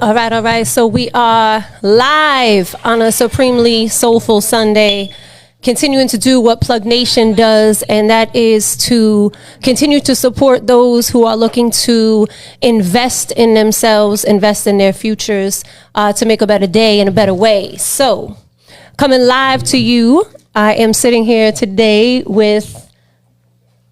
All right. So we are live on a supremely soulful Sunday, continuing to do what Plug Nation does, and that is to continue to support those who are looking to invest in themselves, invest in their futures, to make a better day in a better way. So, coming live to you, I am sitting here today with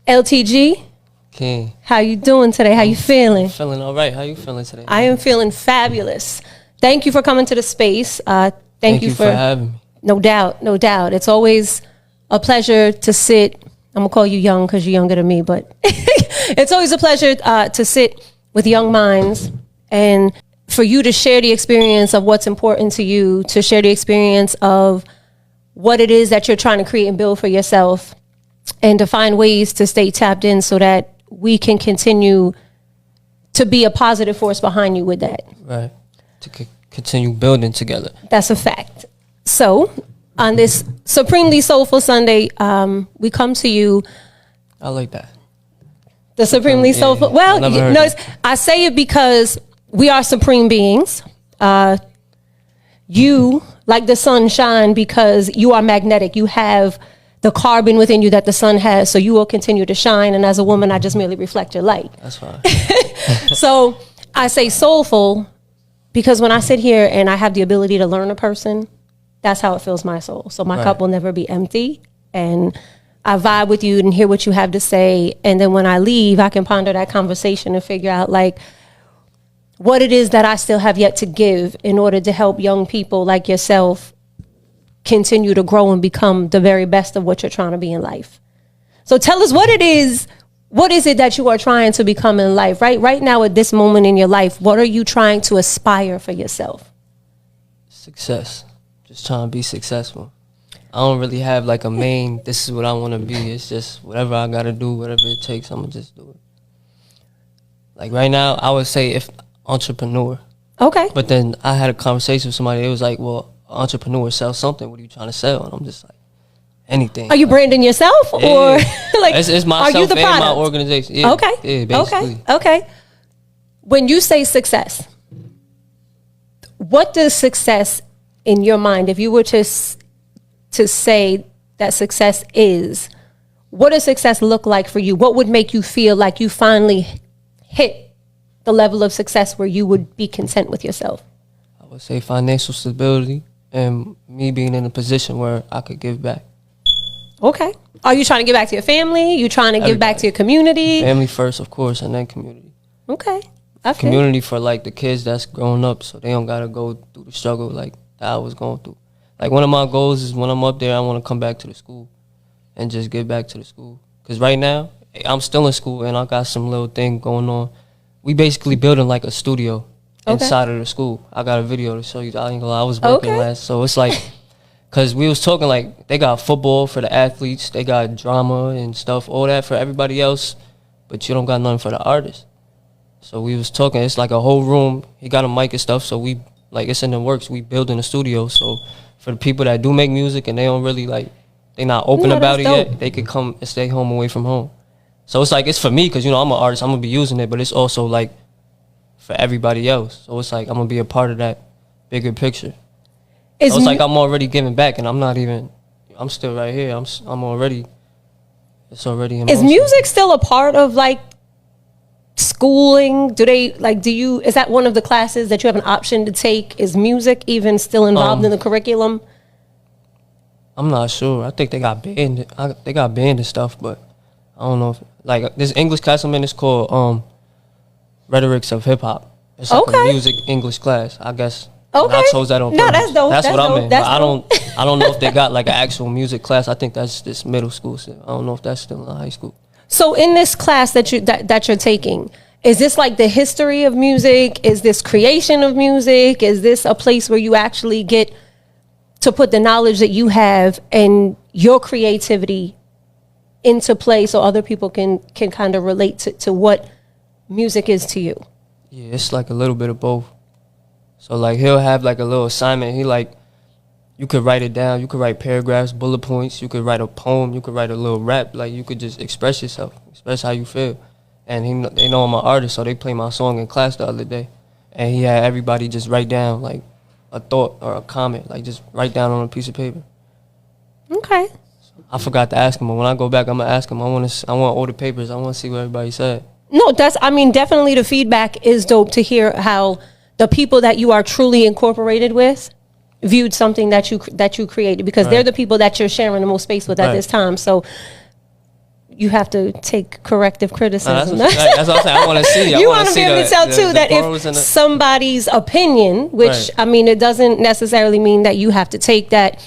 LTG Keen. How you doing today? How you feeling? I'm feeling all right. How you feeling today? I am feeling fabulous. Thank you for coming to the space. Thank you for having me. No doubt, no doubt. It's always a pleasure to sit. I'm gonna call you young because you're younger than me, but it's always a pleasure to sit with young minds and for you to share the experience of what's important to you, to share the experience of what it is that you're trying to create and build for yourself, and to find ways to stay tapped in so that we can continue to be a positive force behind you with that. Right. To continue building together. That's a fact. So, on this supremely soulful Sunday, we come to you. I like that. The supremely soulful. Well, notice I say it because we are supreme beings. You, like the sun, shine because you are magnetic. You have the carbon within you that the sun has, so you will continue to shine. And as a woman, I just merely reflect your light. That's fine. So I say soulful because when I sit here and I have the ability to learn a person, that's how it fills my soul. So my cup will never be empty. And I vibe with you and hear what you have to say. And then when I leave, I can ponder that conversation and figure out like what it is that I still have yet to give in order to help young people like yourself continue to grow and become the very best of what you're trying to be in life. So tell us what it is. What is it that you are trying to become in life? Right now at this moment in your life, what are you trying to aspire for yourself? Success. Just trying to be successful. I don't really have like a main, this is what I want to be. It's just whatever I got to do, whatever it takes, I'm going to just do it. Like right now, I would say if entrepreneur. Okay. But then I had a conversation with somebody. It was like, well, entrepreneur sells something. What are you trying to sell? And I'm just like, anything. Are you branding yourself or like it's myself are you the and product? my organization? Yeah. Okay. Yeah, basically. Okay. When you say success, what does success in your mind, if you were to say that success is, what does success look like for you? What would make you feel like you finally hit the level of success where you would be content with yourself? I would say financial stability and me being in a position where I could give back. Okay. Are you trying to give back to your family? You trying to give back to your community? Family first, of course, and then community. Okay. Community for like the kids that's growing up so they don't got to go through the struggle like that I was going through. Like one of my goals is when I'm up there, I want to come back to the school and just give back to the school. Because right now, I'm still in school and I got some little thing going on. We basically building like a studio inside of the school. I got a video to show you. I ain't gonna lie, I was working last. So it's like, because we was talking like they got football for the athletes. They got drama and stuff, all that for everybody else. But you don't got nothing for the artists. So we was talking. It's like a whole room. He got a mic and stuff. So we, like it's in the works. We building a studio. So for the people that do make music and they don't really like, they not open about it yet, they could come and stay home away from home. So it's like, it's for me because, you know, I'm an artist. I'm going to be using it. But it's also like for everybody else. So it's like I'm going to be a part of that bigger picture. So it's like I'm already giving back and I'm still right here. I'm already, it's already in motion. Is music still a part of like schooling? Is that one of the classes that you have an option to take? Is music even still involved in the curriculum? I'm not sure. I think they got banned. They got banned and stuff, but I don't know if, like, this English class I'm in is called Rhetorics of Hip Hop. It's like a music English class, I guess. Okay. I chose that on purpose. No, that's dope. That's what dope. I'm in. But I don't know if they got like an actual music class. I think that's this middle school. So I don't know if that's still in high school. So in this class that you're taking, is this like the history of music? Is this creation of music? Is this a place where you actually get to put the knowledge that you have and your creativity into play so other people can kind of relate to what music is to you? Yeah, it's like a little bit of both. So like he'll have like a little assignment. He like, you could write it down. You could write paragraphs, bullet points. You could write a poem. You could write a little rap. Like you could just express yourself, express how you feel. And they know I'm an artist, so they played my song in class the other day. and he had everybody just write down like a thought or a comment, like just write down on a piece of paper. Okay. I forgot to ask him, but when I go back, I'm gonna ask him. I want all the papers. I want to see what everybody said. No, definitely the feedback is dope to hear how the people that you are truly incorporated with viewed something that you created, because they're the people that you're sharing the most space with at this time. So you have to take corrective criticism. No, that's what I'm saying. I want to see. You want to be able to tell too that if somebody's opinion, which I mean, it doesn't necessarily mean that you have to take that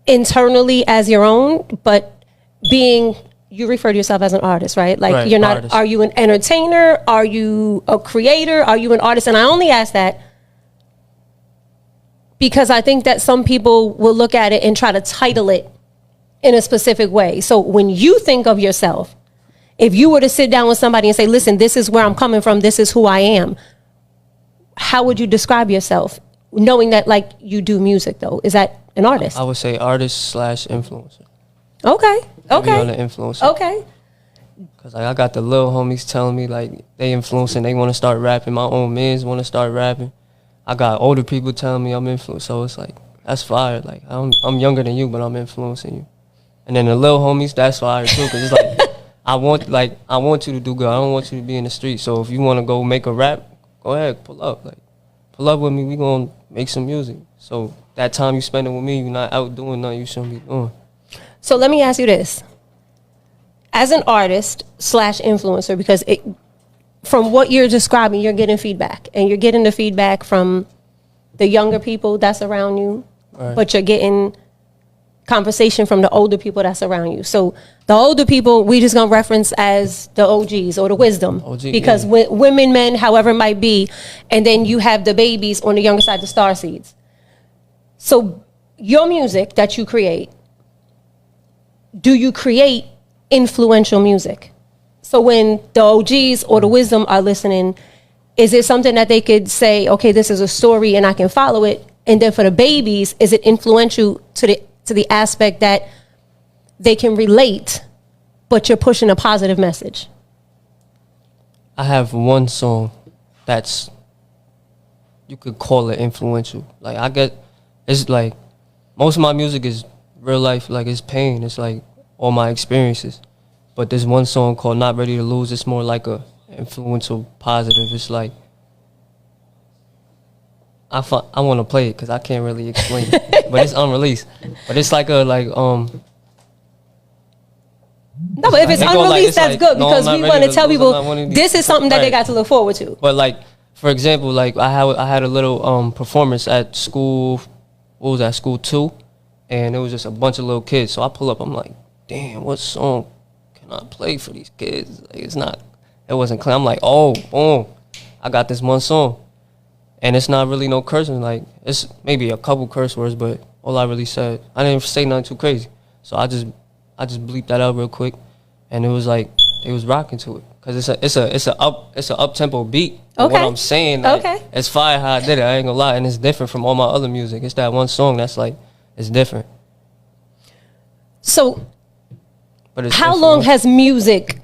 internally as your own, but you refer to yourself as an artist, right? Like you're not, artist. Are you an entertainer? Are you a creator? Are you an artist? And I only ask that because I think that some people will look at it and try to title it in a specific way. So when you think of yourself, if you were to sit down with somebody and say, listen, this is where I'm coming from, this is who I am, how would you describe yourself? Knowing that like you do music though, is that an artist? I would say artist / influencer. Okay. Okay. On the influencer. Okay. Cause like I got the little homies telling me like they influencing, they want to start rapping. My own mans want to start rapping. I got older people telling me I'm influenced, so it's like that's fire. Like I'm younger than you, but I'm influencing you. And then the little homies, that's fire too, cause it's like I want you to do good. I don't want you to be in the street. So if you want to go make a rap, go ahead, pull up. Like pull up with me. We gonna make some music. So that time you spending with me, you're not out doing nothing you shouldn't be doing. So let me ask you this: as an artist / influencer, because from what you're describing, you're getting feedback, and you're getting the feedback from the younger people that's around you, but you're getting conversation from the older people that's around you. So the older people, we just gonna reference as the OGs or the wisdom, because women, men, however it might be, and then you have the babies on the younger side, the star seeds. So your music that you create, do you create influential music? So when the OGs or the wisdom are listening, is it something that they could say, okay, this is a story and I can follow it? And then for the babies, is it influential to the aspect that they can relate, but you're pushing a positive message? I have one song that's, you could call it influential. Like it's like, most of my music is real life, like it's pain. It's like all my experiences. But there's one song called Not Ready to Lose. It's more like a influential positive. It's like, I want to play it because I can't really explain it. But it's unreleased. But it's like no, but if it's unreleased, that's good, because we want to tell people this is something that they got to look forward to. But like, for example, like I had a little performance at school. What was that? School 2, and it was just a bunch of little kids. So I pull up. I'm like, damn, what song can I play for these kids? Like, it wasn't clear. I'm like, oh, boom, I got this one song, and it's not really no cursing. Like, it's maybe a couple curse words, but all I really said, I didn't say nothing too crazy. So I just bleeped that out real quick, and it was like they was rocking to it, cause it's a up tempo beat. Okay. What I'm saying, like, it's fire how I did it. I ain't gonna lie, and it's different from all my other music. It's that one song that's like, it's different. So, how long has music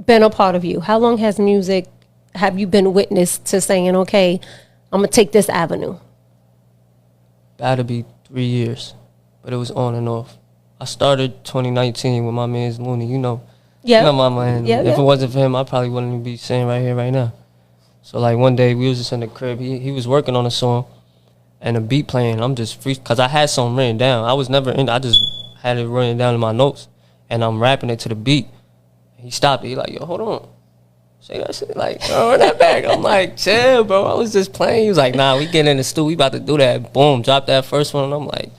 been a part of you? How long have you been witness to saying, okay, I'm gonna take this avenue? That'll be 3 years, but it was on and off. I started 2019 with my man's Looney, you know. Yeah. You know my man. Yeah, if it wasn't for him, I probably wouldn't even be sitting right here right now. So like one day we was just in the crib. He was working on a song, and a beat playing. I'm just free, cause I had something written down. I was never in. I just had it written down in my notes, and I'm rapping it to the beat. He stopped it. He like, yo, hold on, say that shit. Like, run that back. I'm like, chill, bro. I was just playing. He was like, nah, we getting in the studio. We about to do that. Boom, drop that first one. And I'm like,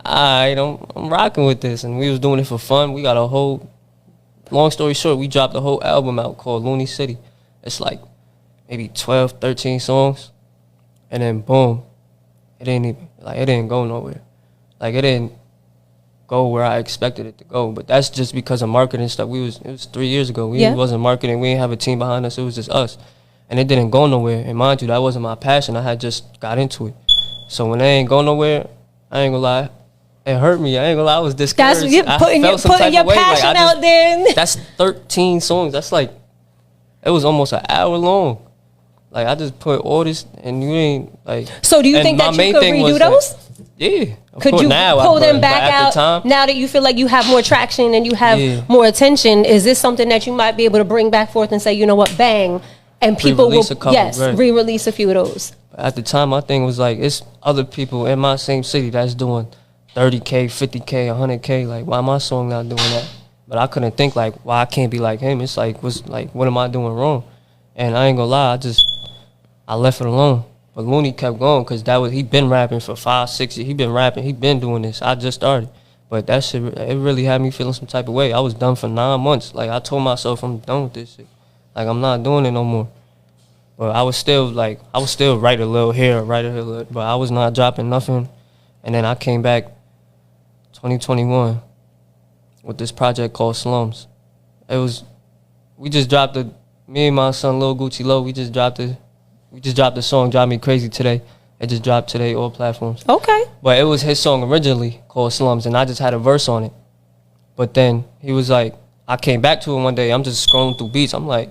alright, I'm rocking with this, and we was doing it for fun. We got a whole. Long story short, we dropped a whole album out called Looney City. It's like maybe 12, 13 songs. And then boom, it didn't go nowhere. Like, it didn't go where I expected it to go. But that's just because of marketing stuff. It was 3 years ago. We wasn't marketing. We didn't have a team behind us. It was just us. And it didn't go nowhere. And mind you, that wasn't my passion. I had just got into it. So when it ain't go nowhere, I ain't gonna lie, it hurt me. I ain't gonna lie, I was discouraged. That's putting your passion out there. That's 13 songs. That's like It was almost an hour long. Like, I just put all this, and you ain't, like... So do you think that you could redo those? Like, yeah. Could you pull them back out now that you feel like you have more traction and you have more attention? Is this something that you might be able to bring back forth and say, you know what, bang, and people will, re-release a few of those? At the time, my thing was like, it's other people in my same city that's doing 30K, 50K, 100K. Like, why my song not doing that? But I couldn't think, like, why I can't be like him. It's like, what am I doing wrong? And I ain't gonna lie, I left it alone. But Looney kept going because he been rapping for 5, 6 years. He been rapping. He been doing this. I just started. But that shit, it really had me feeling some type of way. I was done for 9 months. Like, I told myself I'm done with this shit. Like, I'm not doing it no more. But I was still write a little here, write a little, but I was not dropping nothing. And then I came back 2021 with this project called Slums. We just dropped me and my son Lil Gucci Low, we just dropped the song Drive Me Crazy today. It just dropped today, all platforms. Okay. But it was his song originally called Slums, and I just had a verse on it. But then he was like, I came back to it one day, I'm just scrolling through beats. I'm like,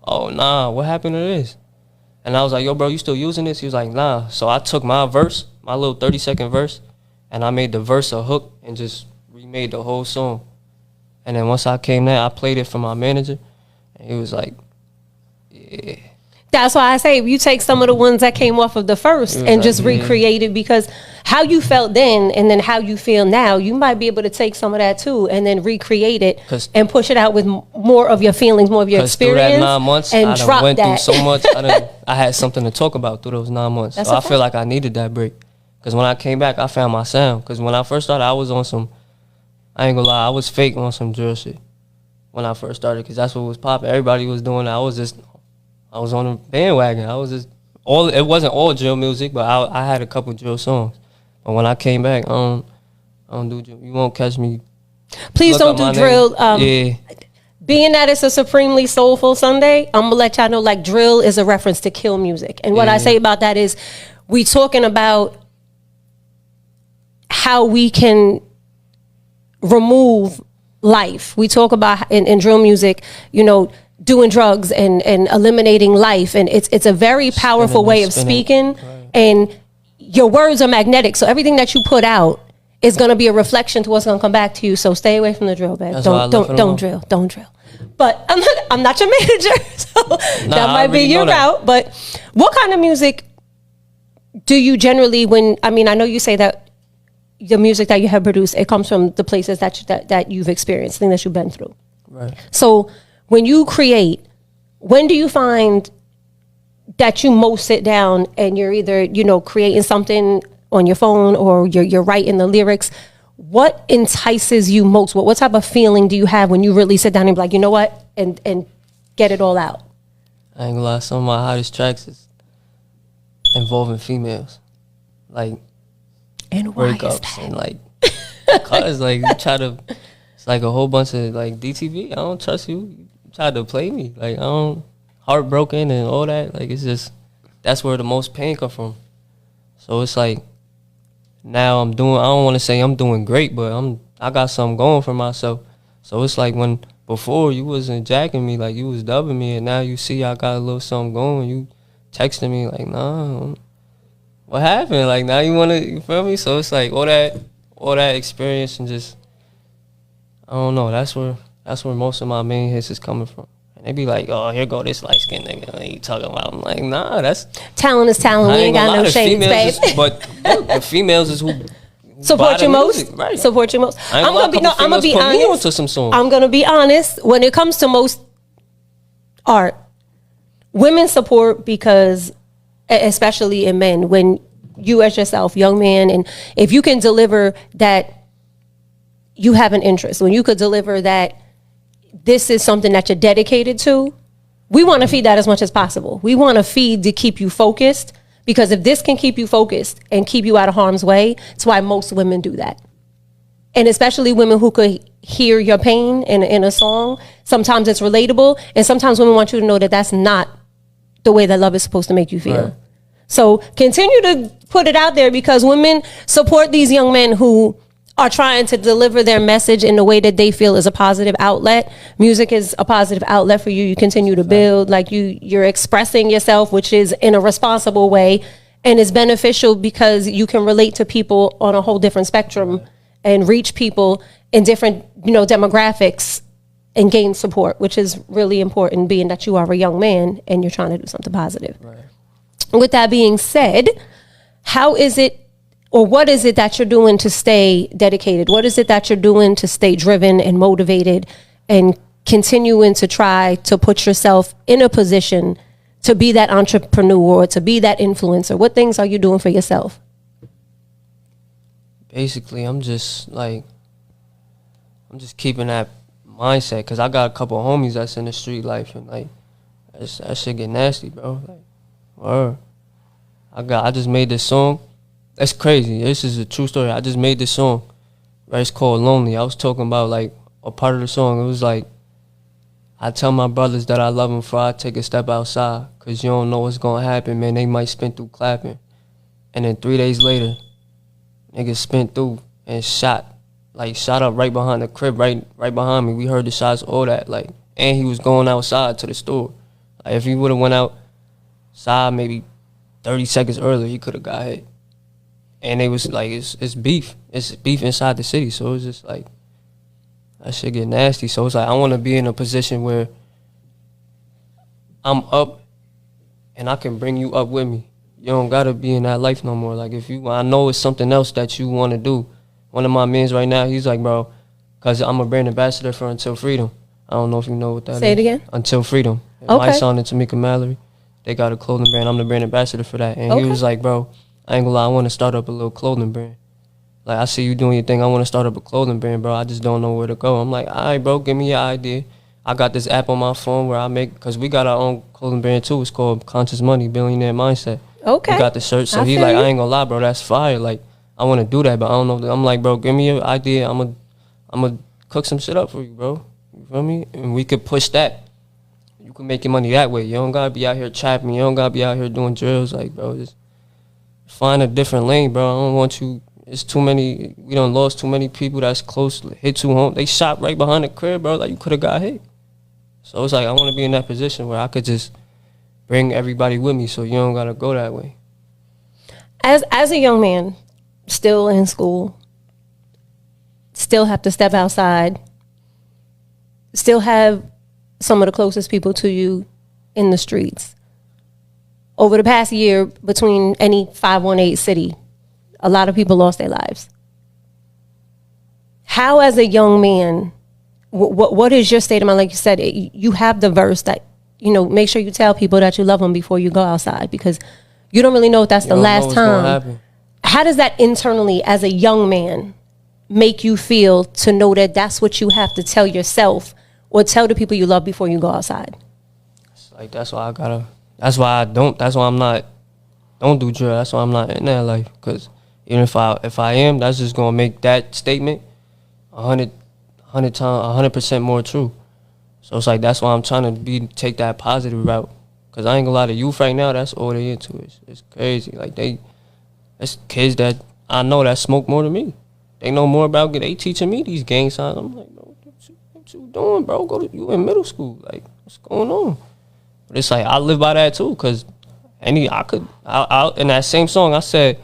oh, nah, what happened to this? And I was like, yo, bro, you still using this? He was like, nah. So I took my verse, my little 30-second verse, and I made the verse a hook and just remade the whole song. And then once I came there, I played it for my manager, and he was like, yeah. That's why I say you take some of the ones that came off of the first and just recreate it, because how you felt then and then how you feel now, you might be able to take some of that too and then recreate it and push it out with more of your feelings, more of your experience. Through that 9 months, and I went through so much. I had something to talk about through those 9 months. So I feel like I needed that break. Because when I came back, I found my sound. Because when I first started, I was on some, I ain't gonna lie, I was fake on some drill shit when I first started, because that's what was popping. Everybody was doing it. I was on a bandwagon. It wasn't all drill music, but I had a couple drill songs. But when I came back, I don't do drill. You won't catch me. Please don't do drill. Being that it's a supremely soulful Sunday, I'm gonna let y'all know, like, drill is a reference to kill music. And what I say about that is, we talking about how we can remove life. We talk about in drill music, doing drugs and eliminating life, and it's a very powerful way of speaking, and your words are magnetic, so everything that you put out is going to be a reflection to what's going to come back to you. So stay away from the drill, babe. Don't drill. But I'm not your manager, so that might be your route. But what kind of music do you generally, I know you say that the music that you have produced, it comes from the places that you've experienced, things that you've been through. Right. So when you create, when do you find that you most sit down and you're either, creating something on your phone or you're writing the lyrics? What entices you most? What type of feeling do you have when you really sit down and be like, you know what, and get it all out? I ain't gonna lie, some of my hottest tracks is involving females. Like, and why breakups and like, cause like you try to, it's like a whole bunch of like DTV. I don't trust you. You try to play me. Like, I don't, heartbroken and all that. Like, it's just, that's where the most pain come from. So it's like, now I don't want to say I'm doing great, but I got something going for myself. So it's like, when before you wasn't jacking me, like you was dubbing me, and now you see I got a little something going, you texting me like, nah, what happened? Like, now you feel me? So it's like all that experience, and just, I don't know, that's where most of my main hits is coming from. And they be like, oh, here go this light skinned nigga. What you talking about? I'm like, nah, that's talent is talent. We ain't got no shades, babe. But the females is who support you most. Right. Support you most. I'm gonna be honest. I'm gonna be honest. When it comes to most art, women support because, especially in men, when you as yourself, young man, and if you can deliver that you have an interest, when you could deliver that this is something that you're dedicated to, we want to feed that as much as possible. We want to feed to keep you focused, because if this can keep you focused and keep you out of harm's way, it's why most women do that. And especially women who could hear your pain in a song. Sometimes it's relatable, and sometimes women want you to know that that's not the way that love is supposed to make you feel. Right. So continue to put it out there, because women support these young men who are trying to deliver their message in the way that they feel is a positive outlet. Music is a positive outlet for you. You continue to build, like you're expressing yourself, which is in a responsible way, and is beneficial because you can relate to people on a whole different spectrum and reach people in different, demographics and gain support, which is really important, being that you are a young man and you're trying to do something positive. Right. With that being said, how is it, or what is it that you're doing to stay dedicated? What is it that you're doing to stay driven and motivated and continuing to try to put yourself in a position to be that entrepreneur, to be that influencer? What things are you doing for yourself? Basically, I'm just keeping that mindset, because I got a couple of homies that's in the street life, and like that shit get nasty, bro. Like, word. I just made this song. That's crazy. This is a true story. I just made this song. Right, it's called Lonely. I was talking about, like, a part of the song. It was like, I tell my brothers that I love them before I take a step outside, because you don't know what's going to happen, man. They might spin through clapping. And then 3 days later, niggas spent through and shot up right behind the crib, right behind me. We heard the shots, all that. Like, and he was going outside to the store. Like, if he would have went outside maybe 30 seconds earlier, he could have got hit. And they was like, it's beef. It's beef inside the city. So it was just like, that shit get nasty. So it's like, I want to be in a position where I'm up and I can bring you up with me. You don't got to be in that life no more. Like, I know it's something else that you want to do. One of my mans right now, he's like, bro, because I'm a brand ambassador for Until Freedom. I don't know if you know what that is. Say it again. Until Freedom. Okay. My son and Tamika Mallory, they got a clothing brand. I'm the brand ambassador for that. And he was like, bro, I ain't gonna lie, I want to start up a little clothing brand. Like, I see you doing your thing. I want to start up a clothing brand, bro. I just don't know where to go. I'm like, all right, bro, give me your idea. I got this app on my phone where I make, because we got our own clothing brand too. It's called Conscious Money, Billionaire Mindset. Okay. We got the shirt. So he like, I ain't gonna lie, bro, that's fire. Like, I want to do that, but I don't know. I'm like, bro, give me your idea. I'm gonna cook some shit up for you, bro. You feel me? And we could push that. You can make your money that way. You don't gotta be out here trapping. You don't gotta be out here doing drills. Like, bro, just find a different lane, bro. I don't want you. It's too many. We done lost too many people that's close, hit too home. They shot right behind the crib, bro. Like, you could have got hit. So it's like, I want to be in that position where I could just bring everybody with me, so you don't gotta go that way. As a young man, still in school, still have to step outside, still have some of the closest people to you in the streets. Over the past year, between any 518 city, a lot of people lost their lives. How, as a young man, what is your state of mind? Like you said, you have the verse that, make sure you tell people that you love them before you go outside, because you don't really know if that's the last time. How does that internally, as a young man, make you feel to know that that's what you have to tell yourself or tell the people you love before you go outside? It's like, that's why I'm not, don't do drill. That's why I'm not in that life. Because even if I am, that's just going to make that statement 100% more true. So it's like, that's why I'm trying to take that positive route. Because I ain't gonna lie, the youth right now, that's all they into. It's crazy. Like, it's kids that I know that smoke more than me. They know more about it. They teaching me these gang signs. I'm like, bro, what you doing, bro? You in middle school. Like, what's going on? But it's like, I live by that too, because in that same song, I said,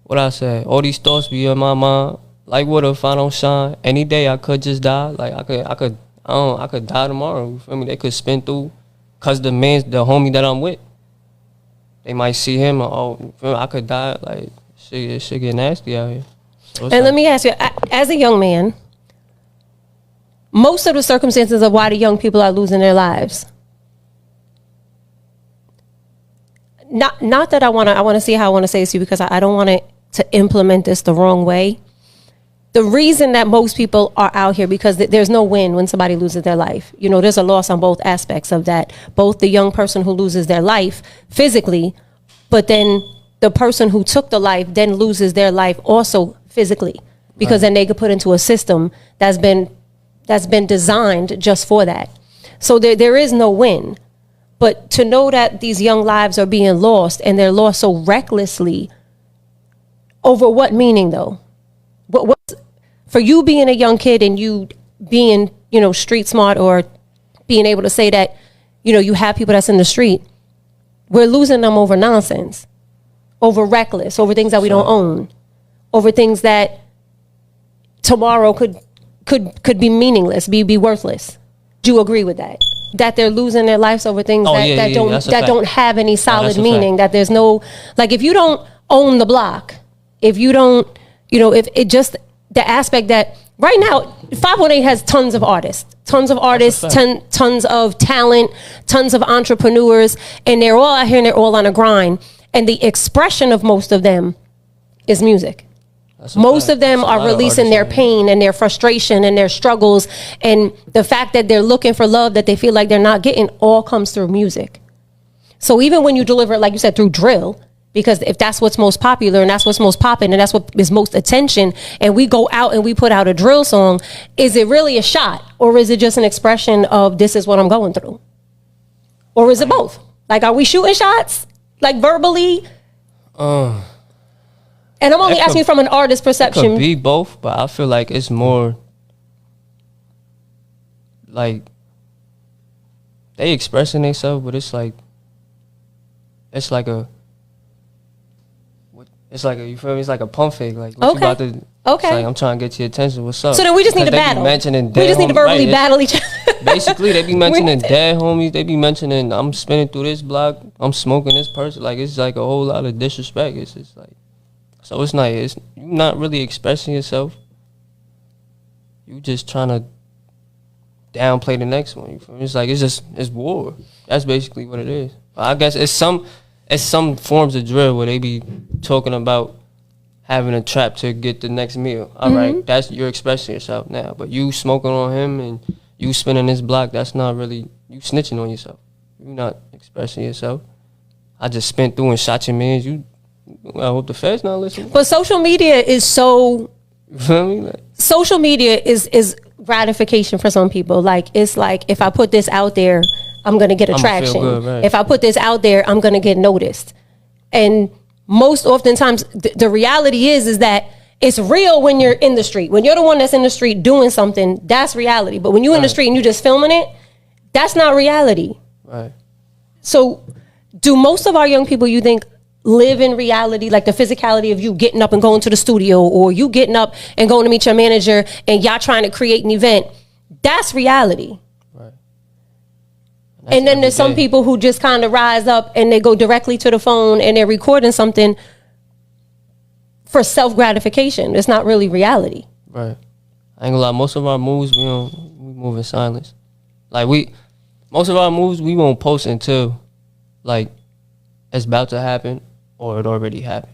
all these thoughts be in my mind. Like, what if I don't shine? Any day I could just die. Like, I could die tomorrow. You feel me? They could spin through, cause the homie that I'm with, they might see him. I could die. Like, shit get nasty out here. So and let me ask you, as a young man, most of the circumstances of why the young people are losing their lives. Not that I want to see how I want to say this to you, because I don't want to implement this the wrong way. The reason that most people are out here, because there's no win when somebody loses their life. There's a loss on both aspects of that. Both the young person who loses their life physically, but then the person who took the life then loses their life also physically, because then they get put into a system that's been designed just for that. So there is no win. But to know that these young lives are being lost, and they're lost so recklessly, over what meaning though? what's for you being a young kid and you being, street smart, or being able to say that, you have people that's in the street, we're losing them over nonsense, over reckless, over things that we don't own, over things that tomorrow could be meaningless, be worthless. Do you agree with that? That they're losing their lives over things that don't have any solid meaning. That there's no, like, if you don't own the block, if you don't, if it just the aspect that right now 518 has tons of artists, tons of talent, tons of entrepreneurs, and they're all out here and they're all on a grind. And the expression of most of them is music. Most of them are releasing their pain and their frustration and their struggles, and the fact that they're looking for love that they feel like they're not getting all comes through music. So even when you deliver it, like you said, through drill, because if that's what's most popular and that's what's most popping and that's what is most attention, and we go out and we put out a drill song, is it really a shot, or is it just an expression of this is what I'm going through? Or is it both? Like, are we shooting shots, like verbally? And I'm only asking from an artist perception. It could be both, but I feel like it's more like they expressing themselves, but it's like you feel me? It's like a pump fake. Like, what you about to? Okay. It's like, I'm trying to get your attention. What's up? So then we just need to battle. We just need to verbally battle each other. Basically, they be mentioning dead homies. They be mentioning I'm spinning through this block. I'm smoking this person. Like, it's like a whole lot of disrespect. It's just like. So it's not, you're not really expressing yourself. You just trying to downplay the next one. You feel me? It's like, it's war. That's basically what it is. But I guess it's some forms of drill where they be talking about having a trap to get the next meal. All right, you're expressing yourself now. But you smoking on him and you spinning this block, that's not really, you snitching on yourself. You're not expressing yourself. I just spent through and shot your mans. I hope the feds not listening. But social media is so. You feel me? Like, social media is gratification for some people. Like, it's like, if I put this out there, I'm gonna get attraction. Good, right. If I put this out there, I'm gonna get noticed. And most oftentimes, the reality is that it's real when you're in the street. When you're the one that's in the street doing something, that's reality. But when you're in the street and you just filming it, that's not reality. Right. So, do most of our young people, you think, live in reality, like the physicality of you getting up and going to the studio, or you getting up and going to meet your manager and y'all trying to create an event? That's reality. Right. And then there's some people who just kind of rise up and they go directly to the phone and they're recording something for self-gratification. It's not really reality. Right. I ain't gonna lie, most of our moves, we move in silence. Like, most of our moves, we won't post until, like, it's about to happen or it already happened.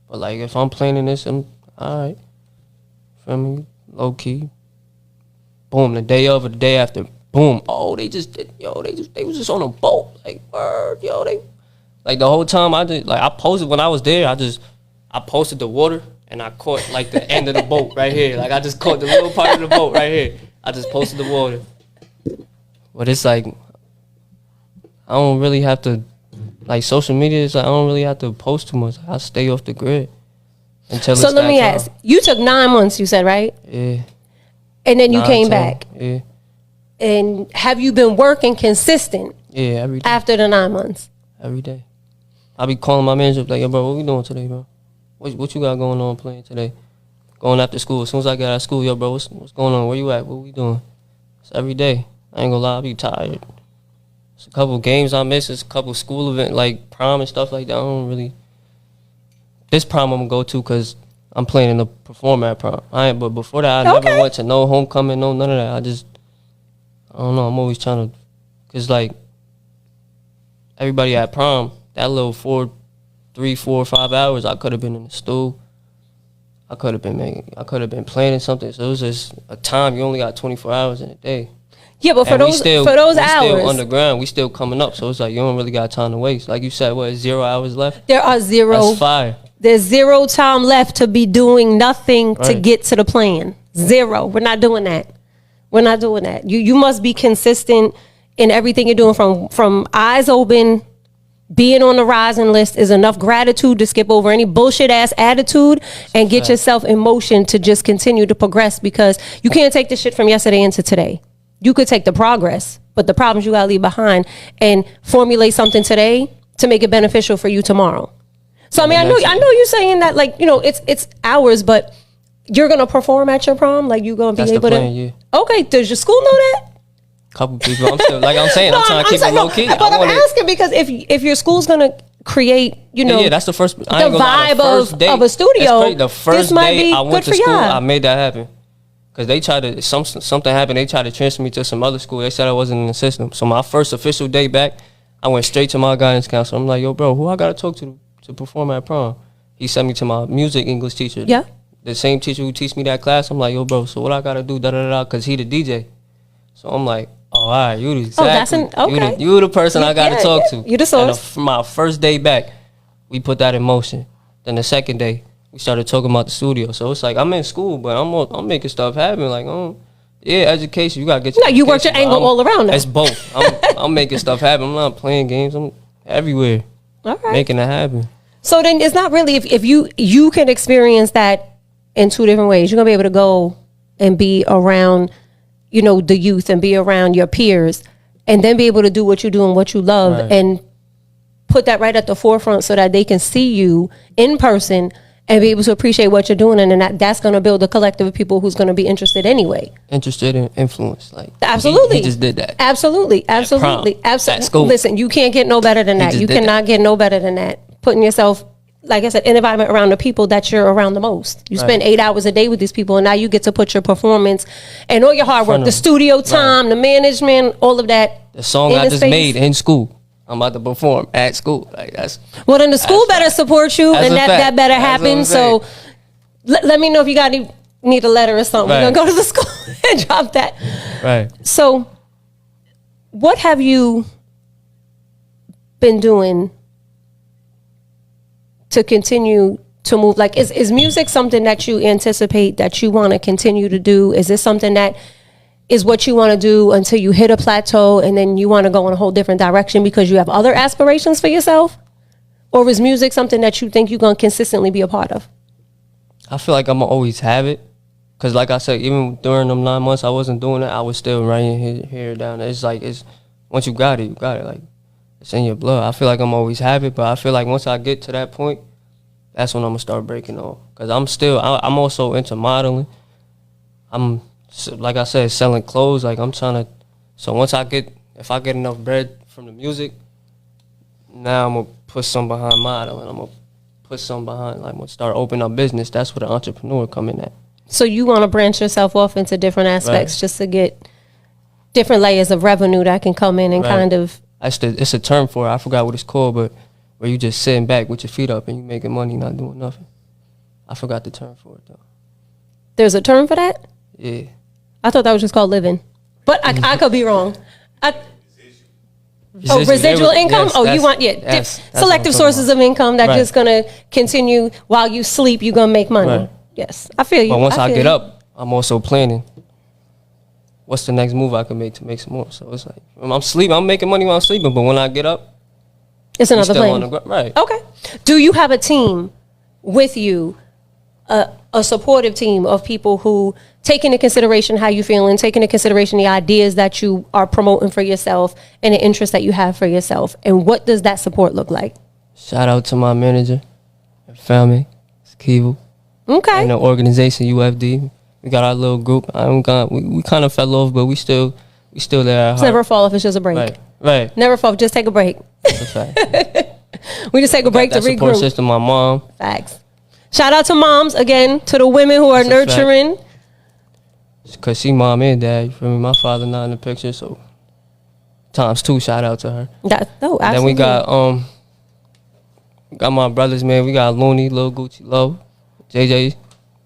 But, like, if I'm planning this, I'm all right. Feel me? Low key. Boom. The day of or the day after. Boom. Oh, they was just on a boat. Like, word, like, the whole time I posted when I was there. I posted the water and I caught, like, the end of the boat right here. Like, I just caught the little part of the boat right here. I just posted the water. But it's like, I don't really have to. Like, social media is like, I don't really have to post too much. I stay off the grid until it's. So let me ask. You took 9 months, you said, right? Yeah. And then you came back. Yeah. And have you been working consistent? Yeah, every day. After the 9 months? Every day. I be calling my manager like, yo, bro, what we doing today, bro? What you got going on playing today? Going after school. As soon as I get out of school, yo, bro, what's going on? Where you at? What we doing? It's every day. I ain't gonna lie, I be tired. It's a couple games I miss. It's a couple school events, like prom and stuff like that. I don't really. This prom I'm gonna go to because I'm planning to perform at prom. But before that, I never went to no homecoming, no none of that. I don't know. I'm always trying to, cause like everybody at prom, that little 3, 4, 5 hours, I could have been in the stool. I could have been planning something. So it was just a time. You only got 24 hours in a day. Yeah, but for those hours, still underground. We still coming up, so it's like you don't really got time to waste. Like you said, 0 hours left? There are 0. That's fire. There's 0 time left to be doing nothing to get to the plan. 0. We're not doing that. We're not doing that. You must be consistent in everything you're doing, from eyes open, being on the rising list is enough gratitude to skip over any bullshit ass attitude and get yourself in motion to just continue to progress, because you can't take the shit from yesterday into today. You could take the progress, but the problems you gotta leave behind and formulate something today to make it beneficial for you tomorrow. So I mean, I know you're saying that, like, you know, it's hours, but you're gonna perform at your prom, like you gonna be able plan, to. Yeah. Okay, does your school know that? Couple people. I'm still, like I'm saying, I'm trying to keep it low key. But I'm asking because if your school's gonna create, you know, that's the first. The vibe of a studio. The first day I went to school, I made that happen. Cause they tried to something happened. They tried to transfer me to some other school. They said I wasn't in the system. So my first official day back, I went straight to my guidance counselor. I'm like, yo, bro, who I gotta talk to perform at prom? He sent me to my music English teacher. Yeah. The same teacher who teach me that class. I'm like, yo, bro, so what I gotta do? Da da da. Cause he the DJ. So I'm like, oh, all right, you the person I gotta talk to. You the source. And my first day back, we put that in motion. Then the second day, we started talking about the studio. So it's like I'm in school, but I'm making stuff happen. Like, yeah, education. You gotta get your you work your angle all around. It's both. I'm making stuff happen. I'm not playing games. I'm everywhere, all right, making it happen. So then it's not really if you can experience that in two different ways. You're gonna be able to go and be around, you know, the youth and be around your peers, and then be able to do what you do and what you love, right, and put that right at the forefront so that they can see you in person and be able to appreciate what you're doing, and then that's going to build a collective of people who's going to be interested anyway. Interested in influence, like absolutely. He just did that. Absolutely. At school. Listen, you can't get no better than that. You cannot get no better than that. Putting yourself, like I said, in environment around the people that you're around the most. You spend 8 hours a day with these people, and now you get to put your performance and all your hard work, the studio time, the management, all of that. The song I just made in school, I'm about to perform at school. Like that's well, then the school better support you, and that better happen. So let me know if you need a letter or something. We're gonna go to the school and drop that. Right. So, what have you been doing to continue to move? Like, is music something that you anticipate that you want to continue to do? Is this something that is what you want to do until you hit a plateau and then you want to go in a whole different direction because you have other aspirations for yourself? Or is music something that you think you're going to consistently be a part of? I feel like I'm going to always have it. Because like I said, even during them 9 months I wasn't doing it, I was still writing here down. It's like, once you got it, you got it. Like, it's in your blood. I feel like I'm always have it, but I feel like once I get to that point, that's when I'm going to start breaking off. Because I'm also into modeling. Like I said, selling clothes. Like I'm trying to. So if I get enough bread from the music, now I'm gonna put some behind modeling. I'm gonna put some behind. Like I'm gonna start opening up business. That's where the entrepreneur come in at. So you want to branch yourself off into different aspects, just to get different layers of revenue that can come in and kind of. It's a term for it. I forgot what it's called, but where you just sitting back with your feet up and you making money, not doing nothing. I forgot the term for it though. There's a term for that? Yeah. I thought that was just called living, but I could be wrong. Residual income? You want selective sources of income that's just gonna continue while you sleep. You're gonna make money. Right. Yes, I feel you. But once I get up, I'm also planning. What's the next move I can make to make some more? So it's like when I'm sleeping, I'm making money while I'm sleeping. But when I get up, it's another plan. Right. Okay. Do you have a team with you? A supportive team of people who take into consideration how you feeling, take into consideration the ideas that you are promoting for yourself and the interests that you have for yourself. And what does that support look like? Shout out to my manager and family, Kivu. Okay. And the organization UFD. We got our little group. We kind of fell off, but we still there. It's never a fall off. It's just a break. Right. Never fall off. Just take a break. That's a fact. We just take a break to regroup. Support system. My mom. Facts. Shout out to moms, again, to the women who are nurturing. Because she mom and dad, you feel me? My father not in the picture, so times two, shout out to her. Absolutely. Then we got my brothers, man. We got Looney, Lil Gucci, Low, JJ.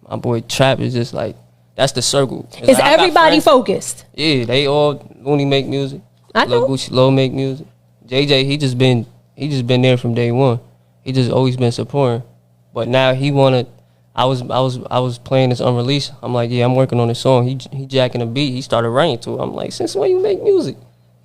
My boy Trap is just like, that's the circle. Is like, everybody focused? Yeah, they all, Looney make music. I know. Lil Gucci, Low make music. JJ, he just been there from day one. He just always been supporting. But now he wanted. I was playing this unreleased. I'm like, yeah, I'm working on this song. He jacking a beat. He started writing to it. I'm like, since when you make music?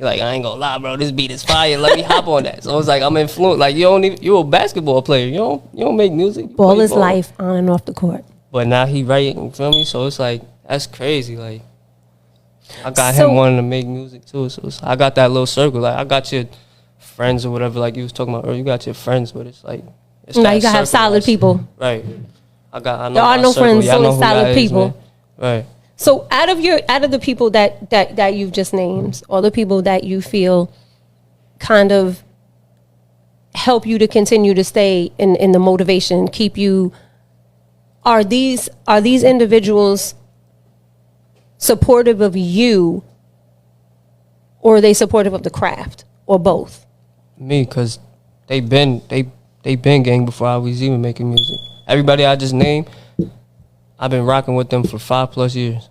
He like, I ain't gonna lie, bro, this beat is fire. Let me hop on that. So it's like I'm influenced. Like you're a basketball player. You don't make music. Ball is life on and off the court. But now he writing, you feel me? So it's like that's crazy. Like I got him wanting to make music too. So I got that little circle. Like I got your friends or whatever. Like you was talking about earlier, you got your friends, but it's like now you gotta have solid people. Right. I know there are no friends, only solid people. Right. So out of the people that you've just named, or the people that you feel kind of help you to continue to stay in the motivation, keep you, are these individuals supportive of you, or are they supportive of the craft, or both? Me, because they been gang before I was even making music. Everybody I just named, I've been rocking with them for 5+ years.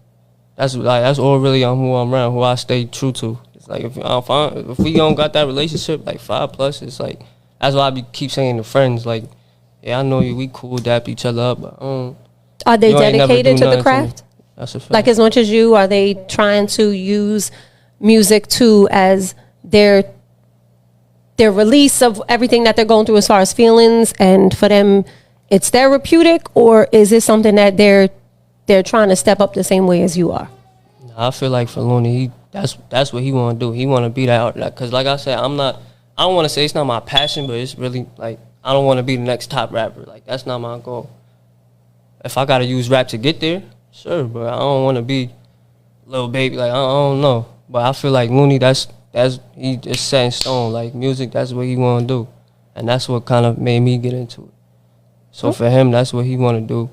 That's all really on who I'm around, who I stay true to. It's like if we don't got that relationship, like 5+, it's like that's why I keep saying to friends, like, yeah, I know you, we cool, dap each other up, but are they dedicated to the craft? That's a fact. Like as much as you, are they trying to use music too as their release of everything that they're going through as far as feelings, and for them it's therapeutic, or is it something that they're trying to step up the same way as you are? I feel like for Looney, that's what he want to do. He want to be that, because like I said, I don't want to say it's not my passion, but it's really like I don't want to be the next top rapper. Like that's not my goal. If I gotta use rap to get there, sure, but I don't want to be Lil Baby. Like I don't know, but I feel like Looney, he just set in stone. Like music, that's what he want to do, and that's what kind of made me get into it. So for him, that's what he want to do.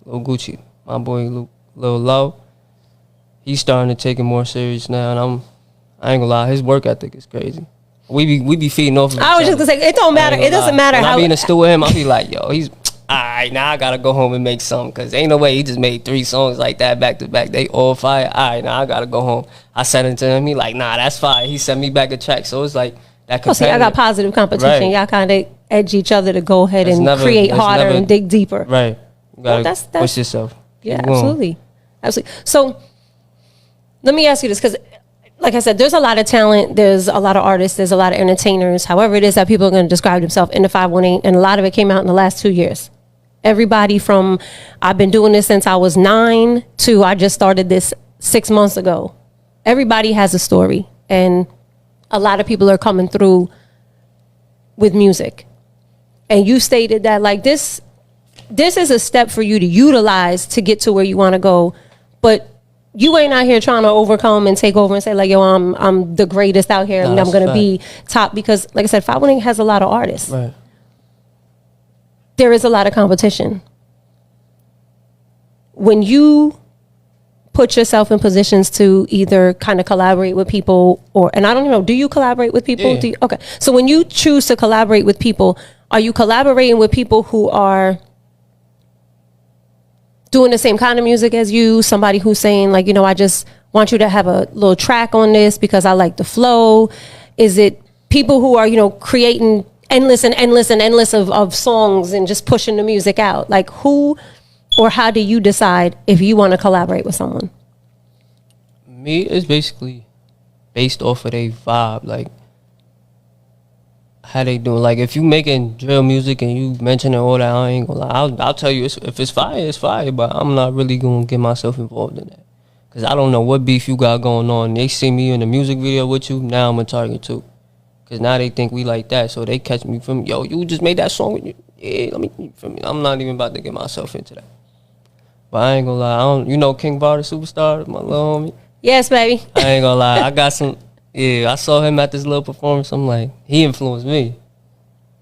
Lil Gucci, my boy Lil Low, he's starting to take it more serious now, and I ain't gonna lie, his work ethic is crazy. We be feeding off of each other. I was just gonna say, it don't matter. It doesn't matter when how. I be in the studio with him, I be like, yo, he's alright. Now I gotta go home and make something, cause ain't no way he just made 3 songs like that back to back. They all fire. Alright, now I gotta go home. I sent it to him. He like, nah, that's fire. He sent me back a track. So it's like that. Oh, see, I got positive competition. Right. Y'all kind of edge each other to go ahead and create harder and dig deeper. Right. You gotta that's push yourself. Yeah, absolutely. Absolutely. So let me ask you this, because like I said, there's a lot of talent, there's a lot of artists, there's a lot of entertainers, however it is that people are going to describe themselves in the 518, and a lot of it came out in the last 2 years. Everybody from, I've been doing this since I was 9, to I just started this 6 months ago. Everybody has a story, and a lot of people are coming through with music. And you stated that like this is a step for you to utilize to get to where you want to go, but you ain't out here trying to overcome and take over and say like, yo, I'm the greatest out here, and I'm going to be top, because like I said, 518 has a lot of artists. Right. There is a lot of competition. When you put yourself in positions to either kind of collaborate with people, and I don't even know, do you collaborate with people? Yeah. Okay. So when you choose to collaborate with people, are you collaborating with people who are doing the same kind of music as you, somebody who's saying like, you know, I just want you to have a little track on this because I like the flow? Is it people who are, you know, creating endless of songs and just pushing the music out? Like who or how do you decide if you want to collaborate with someone? Me, it's basically based off of their vibe, like how they doing. Like if you making drill music and you mentioning all that, I ain't gonna lie. I'll tell you, if it's fire, it's fire. But I'm not really gonna get myself involved in that, because I don't know what beef you got going on. They see me in the music video with you, now I'm a target too. Because now they think we like that, so they catch me from, yo, you just made that song with you. Yeah, let me, from me. I'm not even about to get myself into that. But I ain't gonna lie, I don't, you know King Bar, the superstar, my little homie. Yes, baby. I ain't gonna lie, I got some. Yeah, I saw him at this little performance. I'm like, he influenced me.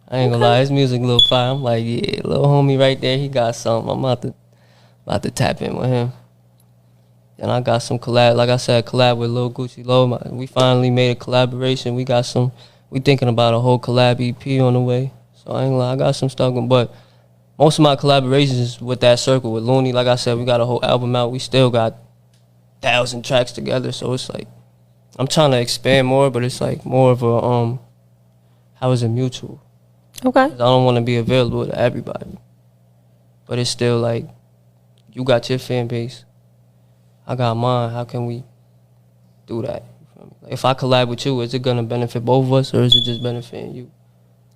I ain't gonna lie, his music a little fire. I'm like, yeah, little homie right there, he got something. I'm about to tap in with him. And I got some collab, like I said, collab with Lil Gucci Low. We finally made a collaboration. We thinking about a whole collab EP on the way. So I ain't gonna lie, I got some stuff going. But most of my collaborations is with that circle. With Looney, like I said, we got a whole album out. We still got 1,000 tracks together. So it's like, I'm trying to expand more, but it's like more of a, how is it mutual? Okay. I don't want to be available to everybody. But it's still like, you got your fan base, I got mine. How can we do that? Like, if I collab with you, is it gonna benefit both of us, or is it just benefiting you?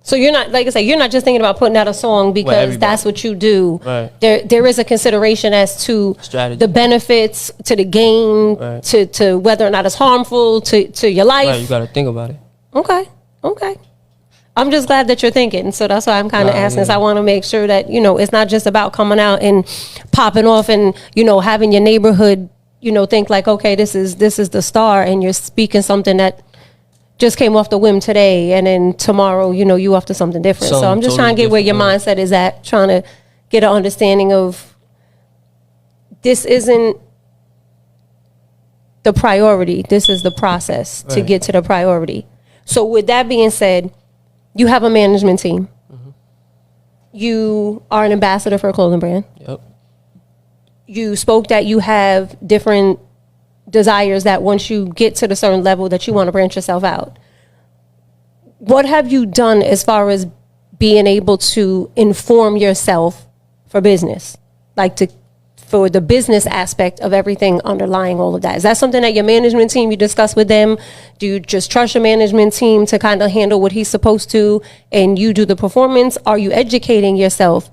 So you're not, like I say, you're not just thinking about putting out a song because that's what you do. Right. There is a consideration as to strategy, the benefits, to the gain, right, to whether or not it's harmful to your life. Right, you got to think about it. Okay. I'm just glad that you're thinking. So that's why I'm kind of asking. So I want to make sure that, it's not just about coming out and popping off and, having your neighborhood, think like, okay, this is the star, and you're speaking something that just came off the whim today, and then tomorrow, you off to something different. So I'm just trying to get where your mindset is at, trying to get an understanding of this isn't the priority. This is the process to get to the priority. So with that being said, you have a management team. Mm-hmm. You are an ambassador for a clothing brand. Yep. You spoke that you have different desires that once you get to the certain level that you want to branch yourself out. What have you done as far as being able to inform yourself for business? Like for the business aspect of everything underlying all of that. Is that something that your management team, you discuss with them? Do you just trust your management team to kind of handle what he's supposed to and you do the performance? Are you educating yourself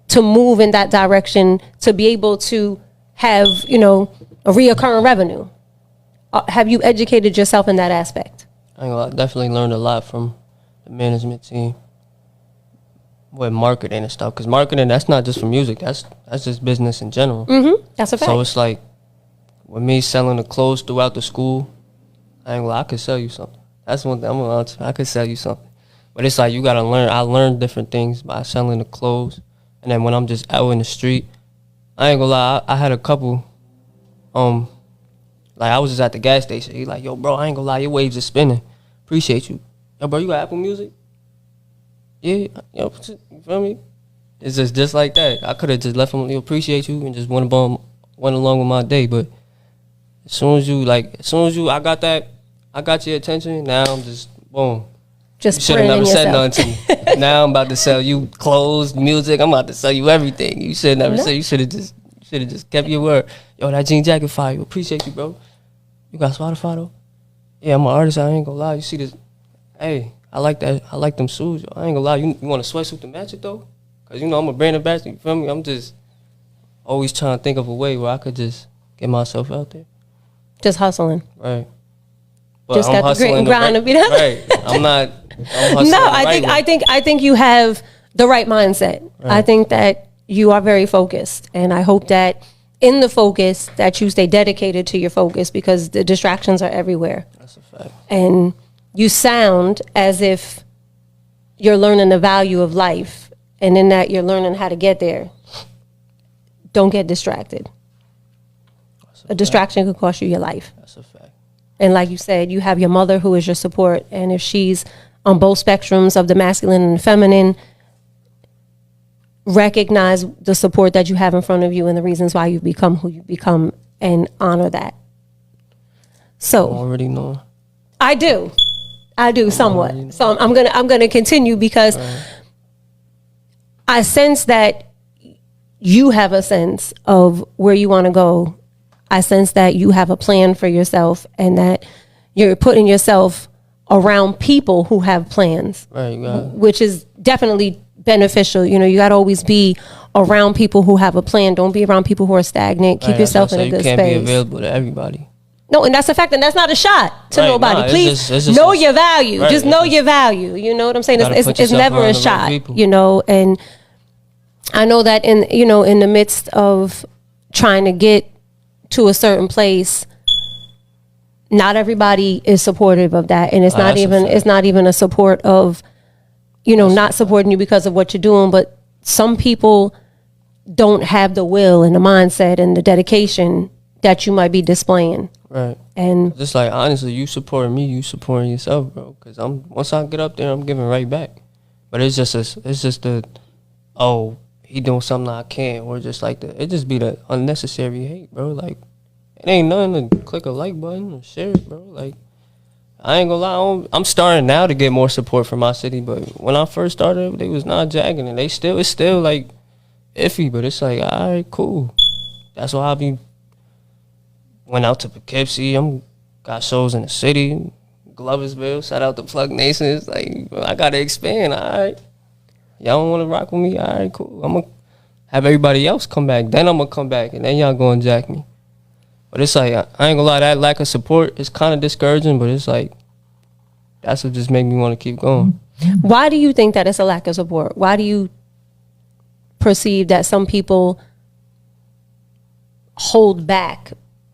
to move in that direction to be able to have, a reoccurring revenue? Have you educated yourself in that aspect? I definitely learned a lot from the management team with marketing and stuff. Because marketing, that's not just for music. That's just business in general. Mm-hmm. That's a fact. So it's like, with me selling the clothes throughout the school, I could sell you something. That's one thing. I could sell you something. But it's like, you got to learn. I learned different things by selling the clothes. And then when I'm just out in the street, I ain't gonna lie, I had a couple... like I was just at the gas station. He like, yo, bro, I ain't gonna lie, your waves are spinning. Appreciate you. Yo, bro, you got Apple Music? Yeah, yo, you feel me? It's just like that. I could have just left him, appreciate you, and just went along with my day. But as soon as you, I got your attention. Now I'm just boom. Just you should have never said nothing to me. Now I'm about to sell you clothes, music. I'm about to sell you everything. You should never say. You should have just kept your word. Yo, that jean jacket fire. Appreciate you, bro. You got Spotify though? Yeah, I'm an artist. I ain't gonna lie. You see this? Hey, I like that. I like them shoes. Yo. I ain't gonna lie. You want a sweatsuit to match it though? Cause I'm a brand ambassador. You feel me? I'm just always trying to think of a way where I could just get myself out there. Just hustling. Right. But just I'm got the grit and grind to be that. Right. I'm not. No, I think you have the right mindset. Right. I think that you are very focused, and I hope that in the focus that you stay dedicated to your focus, because the distractions are everywhere. That's a fact. And you sound as if you're learning the value of life, and in that you're learning how to get there. Don't get distracted. A distraction could cost you your life. That's a fact. And like you said, you have your mother who is your support, and if she's on both spectrums of the masculine and feminine, recognize the support that you have in front of you and the reasons why you've become who you've become, and honor that. So I already know. I do somewhat. So I'm gonna continue because I sense that you have a sense of where you want to go. I sense that you have a plan for yourself, and that you're putting yourself around people who have plans, right? Which is definitely beneficial. You got to always be around people who have a plan. Don't be around people who are stagnant. Keep yourself in a good space. You can't be available to everybody. No, and that's a fact, and that's not a shot to nobody. Nah, please it's just know your value. Right, just know your value. You know what I'm saying? It's never a shot. And I know that in the midst of trying to get to a certain place, not everybody is supportive of that, and it's not even a support of not supporting you because of what you're doing, but some people don't have the will and the mindset and the dedication that you might be displaying. Right. And just like, honestly, you supporting me, you supporting yourself, bro. Because once I get up there, I'm giving right back. But it's just he doing something I can't, or just like it just be the unnecessary hate, bro. Like, it ain't nothing to click a like button or share it, bro. Like, I ain't gonna lie, I'm starting now to get more support from my city, but when I first started, they was not jagging, and it's still like iffy, but it's like, all right, cool. That's why went out to Poughkeepsie. I'm got shows in the city, Gloversville. Shout out to Plug Nations. Like, I gotta expand. All right, y'all don't want to rock with me. All right, cool. I'm gonna have everybody else come back. Then I'm gonna come back, and then y'all gonna jack me. But it's like, I ain't gonna lie, that lack of support is kind of discouraging. But it's like, that's what just make me want to keep going. Why do you think that it's a lack of support? Why do you perceive that some people hold back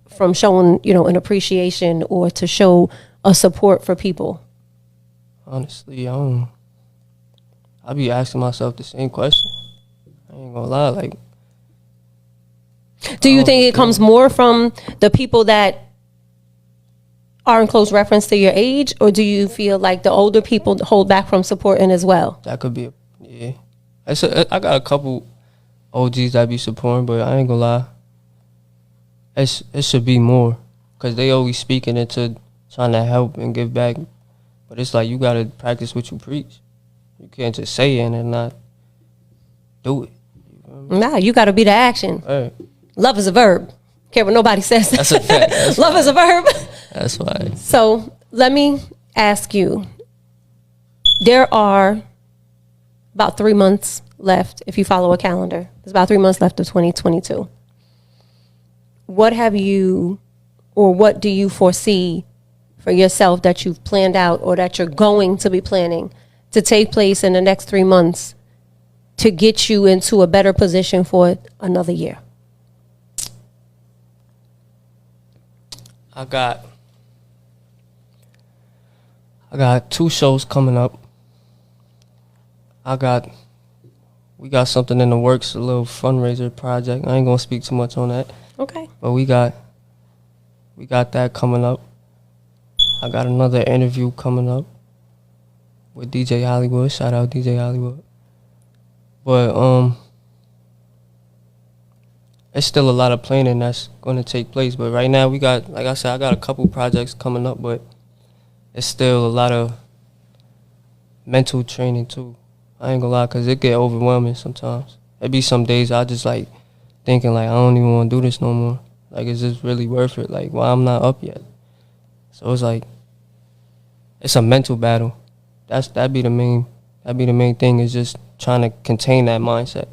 from showing, an appreciation or to show a support for people? Honestly, I be asking myself the same question. I ain't gonna lie, like. Do you think it comes more from the people that are in close reference to your age, or do you feel like the older people hold back from supporting as well? That could be, yeah. I got a couple OGs that be supporting, but I ain't gonna lie. It should be more, because they always speaking into trying to help and give back. But it's like, you got to practice what you preach. You can't just say it and not do it. Nah, you got to be the action. Right. Love is a verb. Care what nobody says. That's a fact. Love is a verb. That's why. So let me ask you, there are about 3 months left if you follow a calendar. There's about 3 months left of 2022. What have you, or what do you foresee for yourself that you've planned out or that you're going to be planning to take place in the next 3 months to get you into a better position for another year? I got 2 shows coming up. We got something in the works, a little fundraiser project. I ain't gonna speak too much on that. Okay. But we got that coming up. I got another interview coming up with DJ Hollywood. Shout out DJ Hollywood. But it's still a lot of planning that's going to take place. But right now we got, like I said, I got a couple projects coming up, but it's still a lot of mental training too. I ain't gonna lie, because it get overwhelming sometimes. It be some days I just like thinking like, I don't even want to do this no more. Like, is this really worth it? Like, why I'm not up yet? So it's like, it's a mental battle. That'd be the main thing, is just trying to contain that mindset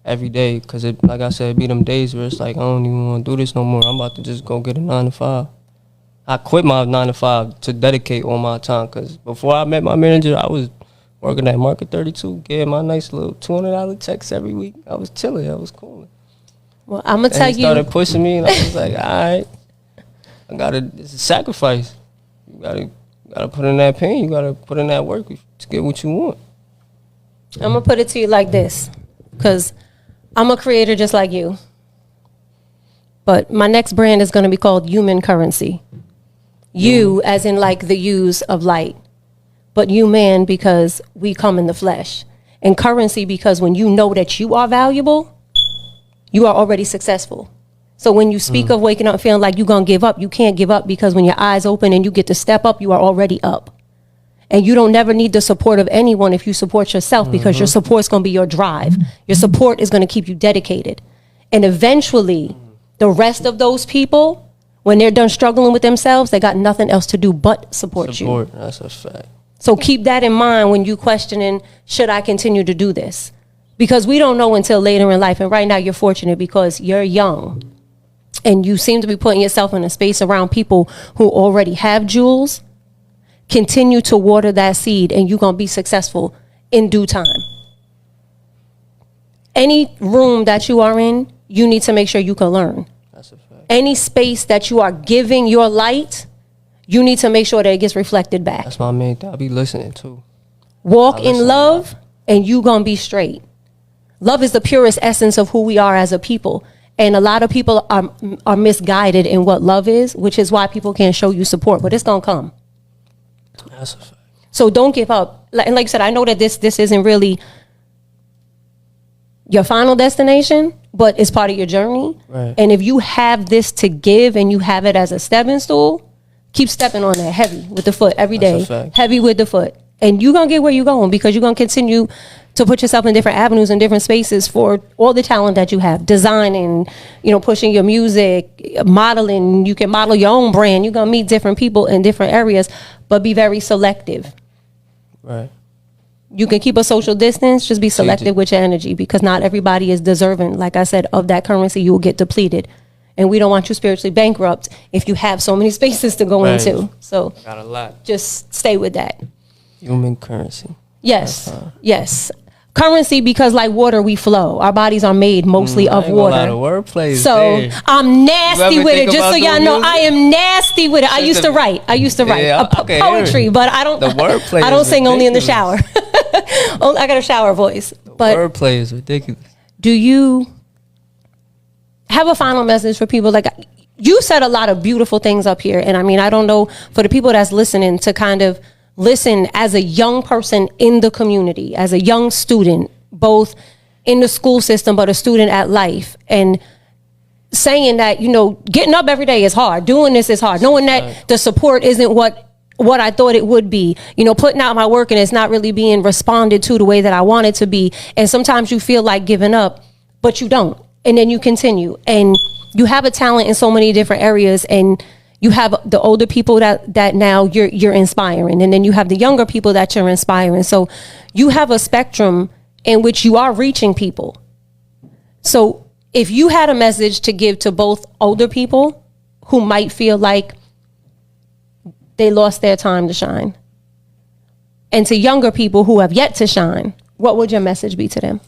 every day. Because like I said, it be them days where it's like, I don't even want to do this no more. I'm about to just go get a 9 to 5. I quit my 9 to 5 to dedicate all my time. Because before I met my manager, I was working at Market 32, getting my nice little $200 checks every week. I was chilling. I was cool. Well, I'm gonna tell you. He started pushing me, and I was like, all right, it's a sacrifice. You gotta put in that pain. You gotta put in that work to get what you want. I'm gonna put it to you like this, because I'm a creator just like you. But my next brand is gonna be called Human Currency. You, as in like the use of light, but you man, because we come in the flesh, and currency because when you know that you are valuable, you are already successful. So when you speak of waking up feeling like you're going to give up, you can't give up, because when your eyes open and you get to step up, you are already up. And you don't never need the support of anyone if you support yourself, because your support is going to be your drive. Your support is going to keep you dedicated. And eventually, the rest of those people, when they're done struggling with themselves, they got nothing else to do but support you. That's a fact. So keep that in mind when you questioning, should I continue to do this? Because we don't know until later in life. And right now you're fortunate because you're young and you seem to be putting yourself in a space around people who already have jewels. Continue to water that seed and you're going to be successful in due time. Any room that you are in, you need to make sure you can learn. That's a fact. Any space that you are giving your light, you need to make sure that it gets reflected back. That's my main thing. I'll be listening too. Walk in love and you going to be straight. Love is the purest essence of who we are as a people. And a lot of people are misguided in what love is, which is why people can't show you support, but it's going to come. That's a fact. So don't give up. And like I said, I know that this isn't really your final destination, but it's part of your journey. Right. And if you have this to give and you have it as a stepping stool, keep stepping on that heavy with the foot every day. That's a fact. Heavy with the foot. And you're going to get where you're going because you're going to continue to put yourself in different avenues and different spaces for all the talent that you have. Designing, pushing your music, modeling. You can model your own brand. You're going to meet different people in different areas, but be very selective. Right. You can keep a social distance, just be selective with your energy, because not everybody is deserving, like I said, of that currency. You will get depleted. And we don't want you spiritually bankrupt if you have so many spaces to go into. So got a lot. Just stay with that. Human currency. Yes. Yes. Currency, because like water, we flow. Our bodies are made mostly of water. A lot of wordplay. So there. I'm nasty with it. Just so y'all know, music? I am nasty with it. I used to write poetry, but I don't. The wordplay. I don't sing only in the shower. I got a shower voice. But wordplay is ridiculous. Do you have a final message for people? Like, you said a lot of beautiful things up here, and I mean, I don't know, for the people that's listening, to kind of listen as a young person in the community, as a young student, both in the school system, but a student at life, and saying that, getting up every day is hard. Doing this is hard. Knowing that the support isn't what I thought it would be. Putting out my work and it's not really being responded to the way that I want it to be. And sometimes you feel like giving up, but you don't. And then you continue. And you have a talent in so many different areas, and you have the older people that now you're inspiring, and then you have the younger people that you're inspiring. So you have a spectrum in which you are reaching people. So if you had a message to give to both older people who might feel like they lost their time to shine, and to younger people who have yet to shine, what would your message be to them?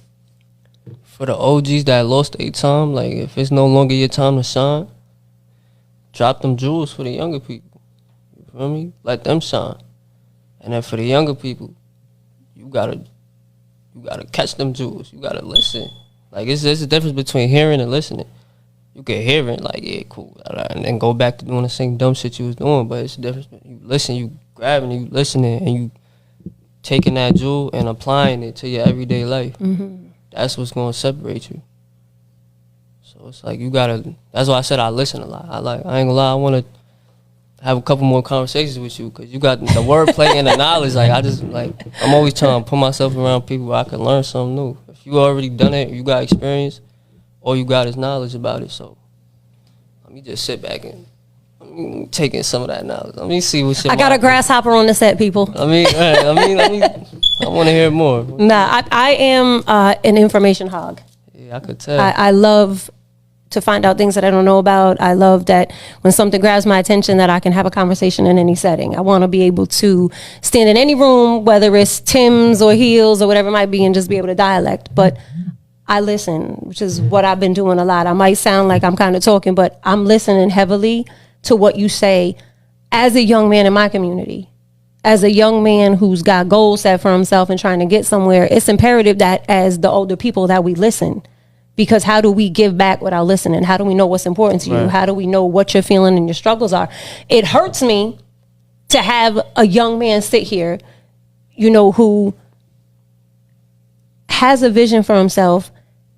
For the OGs that lost their time, like, if it's no longer your time to shine, drop them jewels for the younger people. You feel me? Let them shine. And then for the younger people, you gotta catch them jewels. You gotta listen. Like, it's a difference between hearing and listening. You can hear it, like, yeah, cool, and then go back to doing the same dumb shit you was doing. But it's a difference. You listen, you grabbing, you listening, and you taking that jewel and applying it to your everyday life. Mm-hmm. That's what's gonna separate you. So it's like, you gotta. That's why I said I listen a lot. I ain't gonna lie. I wanna have a couple more conversations with you, because you got the wordplay and the knowledge. Like, I'm always trying to put myself around people where I can learn something new. If you already done it, you got experience, all you got is knowledge about it. So let me just sit back and take in some of that knowledge. Let me see what shit. I got a grasshopper on the set, people. I want to hear more. Nah, I am an information hog. Yeah, I could tell. I love to find out things that I don't know about. I love that when something grabs my attention, that I can have a conversation in any setting. I want to be able to stand in any room, whether it's Tim's or Heels or whatever it might be, and just be able to dialect. But I listen, which is what I've been doing a lot. I might sound like I'm kind of talking, but I'm listening heavily to what you say as a young man in my community. As a young man who's got goals set for himself and trying to get somewhere, it's imperative that as the older people that we listen. Because how do we give back without listening? How do we know what's important to you? Right. How do we know what you're feeling and your struggles are? It hurts me to have a young man sit here, who has a vision for himself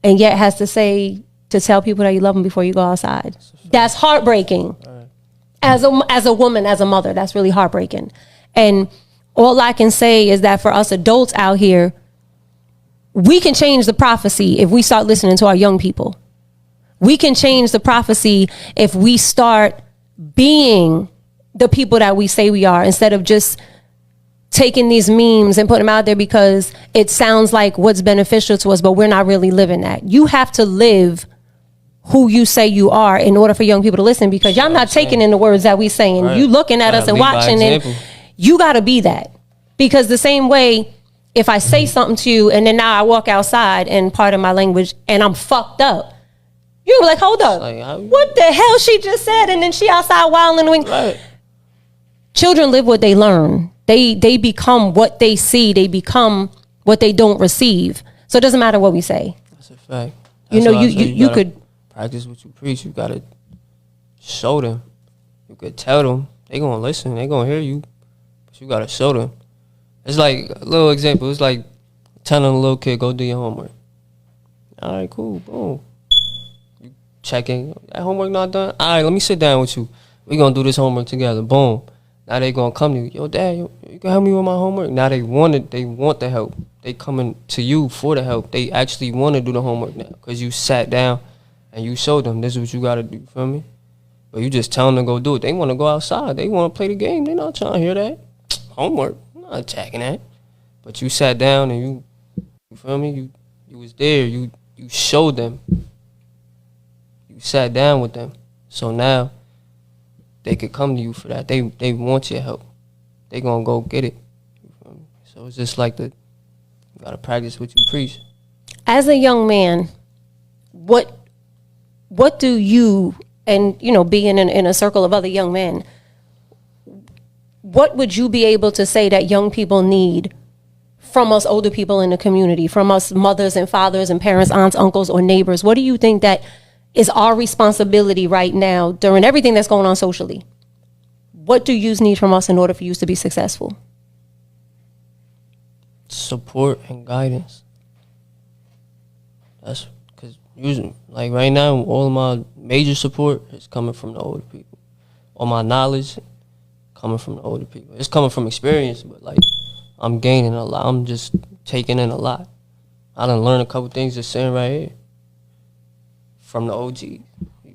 and yet has to tell people that you love them before you go outside. That's heartbreaking. Right. As a woman, as a mother, that's really heartbreaking. And all I can say is that for us adults out here, we can change the prophecy if we start listening to our young people. We can change the prophecy if we start being the people that we say we are, instead of just taking these memes and putting them out there because it sounds like what's beneficial to us, but we're not really living that. You have to live who you say you are in order for young people to listen, because y'all not taking in the words that we saying. Right. You looking at us and watching, and you got to be that. Because the same way, if I say something to you and then now I walk outside and pardon my language and I'm fucked up, you're like, hold up, what the hell she just said? And then she outside wilding. Right. Children live what they learn. They become what they see. They become what they don't receive. So it doesn't matter what we say. That's a fact. That's you could practice what you preach. You gotta show them. You could tell them. They gonna listen. They gonna hear you. But you gotta show them. It's like a little example. It's like telling a little kid, go do your homework. All right, cool. Boom. You checking. That homework not done? All right, let me sit down with you. We gonna do this homework together. Boom. Now they gonna come to you. Yo, Dad, you can help me with my homework. Now they want the help. They coming to you for the help. They actually want to do the homework now because you sat down and you showed them this is what you got to do. Feel me? But you just tell them to go do it. They want to go outside. They want to play the game. They not trying to hear that. Homework. I'm not attacking that. But you sat down and you feel me? You was there. You showed them. You sat down with them. So now they could come to you for that. They want your help. They gonna go get it. You feel me? So it's just like you gotta practice what you preach. As a young man, what do you, and you know, being in a circle of other young men, what would you be able to say that young people need from us older people in the community, from us mothers and fathers and parents, aunts, uncles, or neighbors? What do you think that is our responsibility right now during everything that's going on socially? What do you need from us in order for you to be successful? Support and guidance. That's because usually, like right now, all of my major support is coming from the older people. All my knowledge coming from the older people. It's coming from experience, but like I'm gaining a lot. I'm just taking in a lot. I done learned a couple things just sitting right here from the OG. You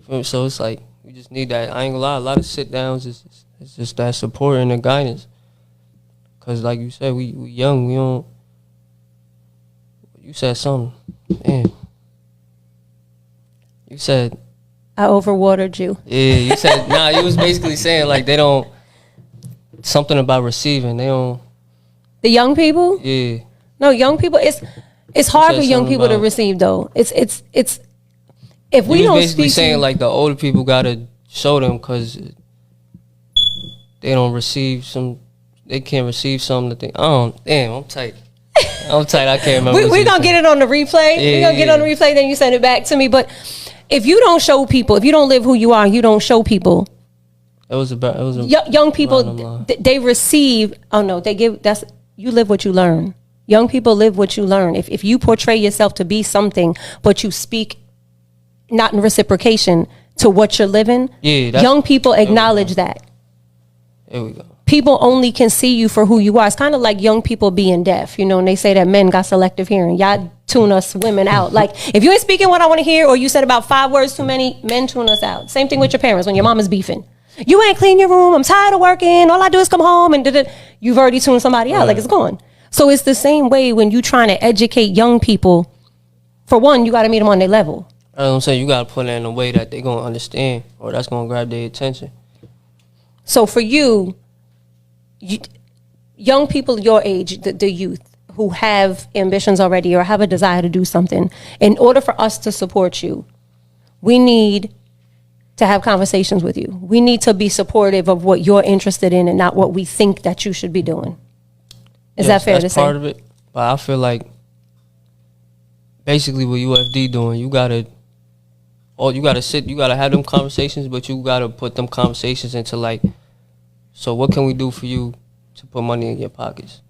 feel me? So it's like we just need that. I ain't gonna lie, a lot of sit downs. It's just that support and the guidance. Cause like you said, we young. We don't. You said something. Damn. You said. I overwatered you. Yeah, you said nah. You was basically saying like they don't. Something about receiving. They don't. The young people. Yeah. No, young people. It's hard for young people to receive though. It's if we don't basically speak saying like the older people gotta show them because they don't receive some. They can't receive something that they. Damn, I'm tight. I'm tight. I can't remember. We're gonna get it on the replay. We're gonna get it on the replay. Then you send it back to me. But if you don't show people, if you don't live who you are, you don't show people. It was young people. They receive. Oh no, they give. That's you live what you learn. Young people live what you learn. If you portray yourself to be something, but you speak not in reciprocation to what you're living, young people acknowledge that. There we go. People only can see you for who you are. It's kind of like young people being deaf, you know, and they say that men got selective hearing. Y'all tune us women out. Like, if you ain't speaking what I want to hear, or you said about 5 words too many, men tune us out. Same thing with your parents when your mom is beefing. You ain't clean your room. I'm tired of working. All I do is come home and you've already tuned somebody out. Right. Like, it's gone. So it's the same way when you trying to educate young people. For one, you got to meet them on their level. I'm saying you got to put it in a way that they going to understand, or that's going to grab their attention. So for you, young people your age, the youth who have ambitions already or have a desire to do something, in order for us to support you, we need to have conversations with you. We need to be supportive of what you're interested in and not what we think that you should be doing. Is that fair to say? That's part of it. But I feel like basically what UFD doing, you gotta have them conversations, but you gotta put them conversations into like, so what can we do for you to put money in your pockets?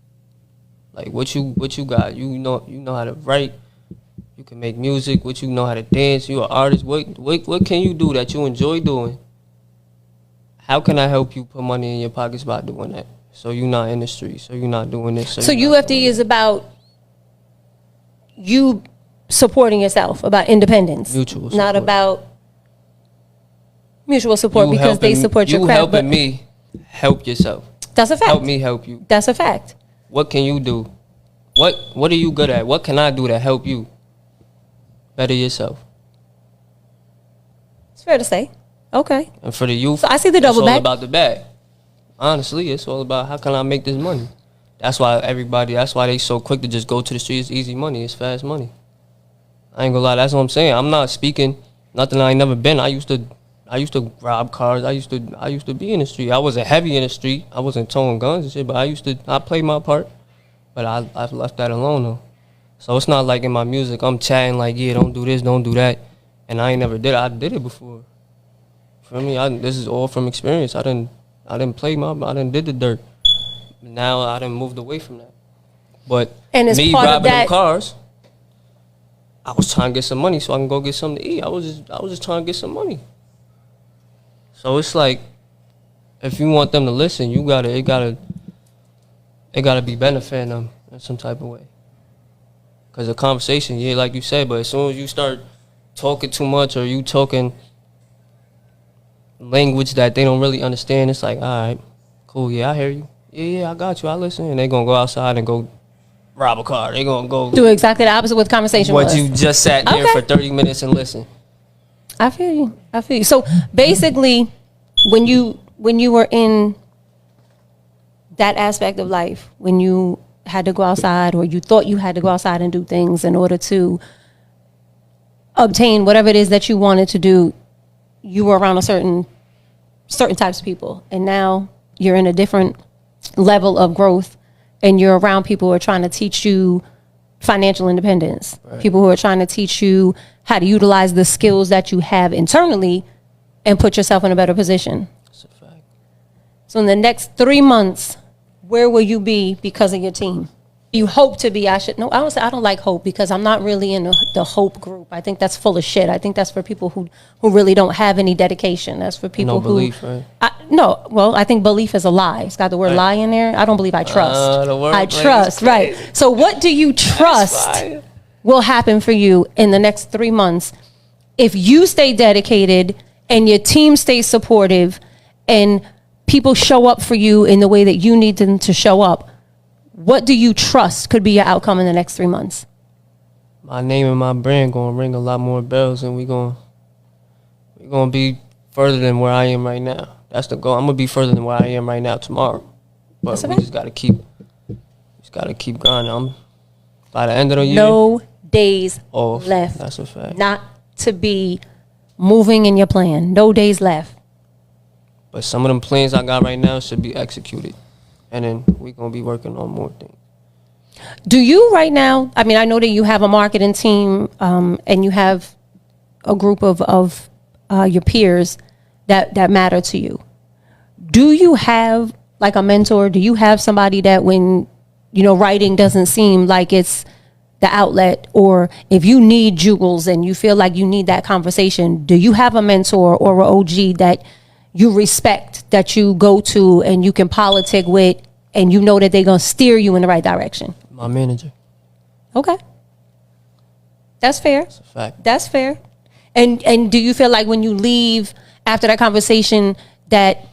Like what you got? You know how to write. You can make music. What you know how to dance? You're an artist. What can you do that you enjoy doing? How can I help you put money in your pockets by doing that? So you're not in the street. So you're not doing this. So UFD is about you supporting yourself, about independence, mutual support. Not about mutual support because they support your craft. You helping me help yourself. That's a fact. Help me help you. That's a fact. What can you do? What are you good at? What can I do to help you better yourself? It's fair to say. Okay. And for the youth, so I see the double back. It's all about the bag. Honestly, it's all about how can I make this money. That's why they so quick to just go to the street. It's easy money. It's fast money. I ain't gonna lie. That's what I'm saying. I'm not speaking nothing I ain't never been. I used to rob cars. I used to be in the street. I wasn't heavy in the street. I wasn't towing guns and shit, but I played my part. But I've left that alone though. So it's not like in my music I'm chatting like, yeah, don't do this, don't do that. And I ain't never did it. I did it before. For me, this is all from experience. I didn't did the dirt. Now I done moved away from that. But and as me part robbing of that, them cars, I was trying to get some money so I can go get something to eat. I was just trying to get some money. So it's like, if you want them to listen, it gotta be benefiting them in some type of way. Because the conversation, yeah, like you said, but as soon as you start talking too much or you talking language that they don't really understand, it's like, all right, cool, yeah, I hear you. Yeah, I got you, I listen. And they going to go outside and go rob a car. They going to go do exactly the opposite with conversation what was. you just sat there for 30 minutes and listen. I feel you. So basically, when you were in that aspect of life, when you had to go outside or you thought you had to go outside and do things in order to obtain whatever it is that you wanted to do, you were around a certain types of people. And now you're in a different level of growth and you're around people who are trying to teach you financial independence, right. People who are trying to teach you how to utilize the skills that you have internally and put yourself in a better position. That's a fact. So in the next 3 months, where will you be because of your team? You hope to be. I don't like hope because I'm not really in the hope group. I think that's full of shit. I think that's for people who really don't have any dedication. That's for people who belief, right? I think belief is a lie. It's got the word right. lie in there. I don't believe I trust. I trust, right. So what do you trust will happen for you in the next 3 months if you stay dedicated and your team stays supportive and people show up for you in the way that you need them to show up? What do you trust could be your outcome in the next 3 months? My name and my brand going to ring a lot more bells, and we're going to be further than where I am right now. That's the goal. I'm going to be further than where I am right now tomorrow. But we just got to keep grinding. By the end of the year, no days off. left. That's a fact. Not to be moving in your plan. No days left. But some of them plans I got right now should be executed. And then we're going to be working on more things. Do you right now, I mean, I know that you have a marketing team and you have a group of your peers that matter to you. Do you have like a mentor? Do you have somebody that when, writing doesn't seem like it's the outlet, or if you need jewels and you feel like you need that conversation, do you have a mentor or an OG that you respect, that you go to and you can politic with, and you know that they're going to steer you in the right direction? My manager. Okay. That's fair. That's a fact. That's fair. And do you feel like when you leave after that conversation that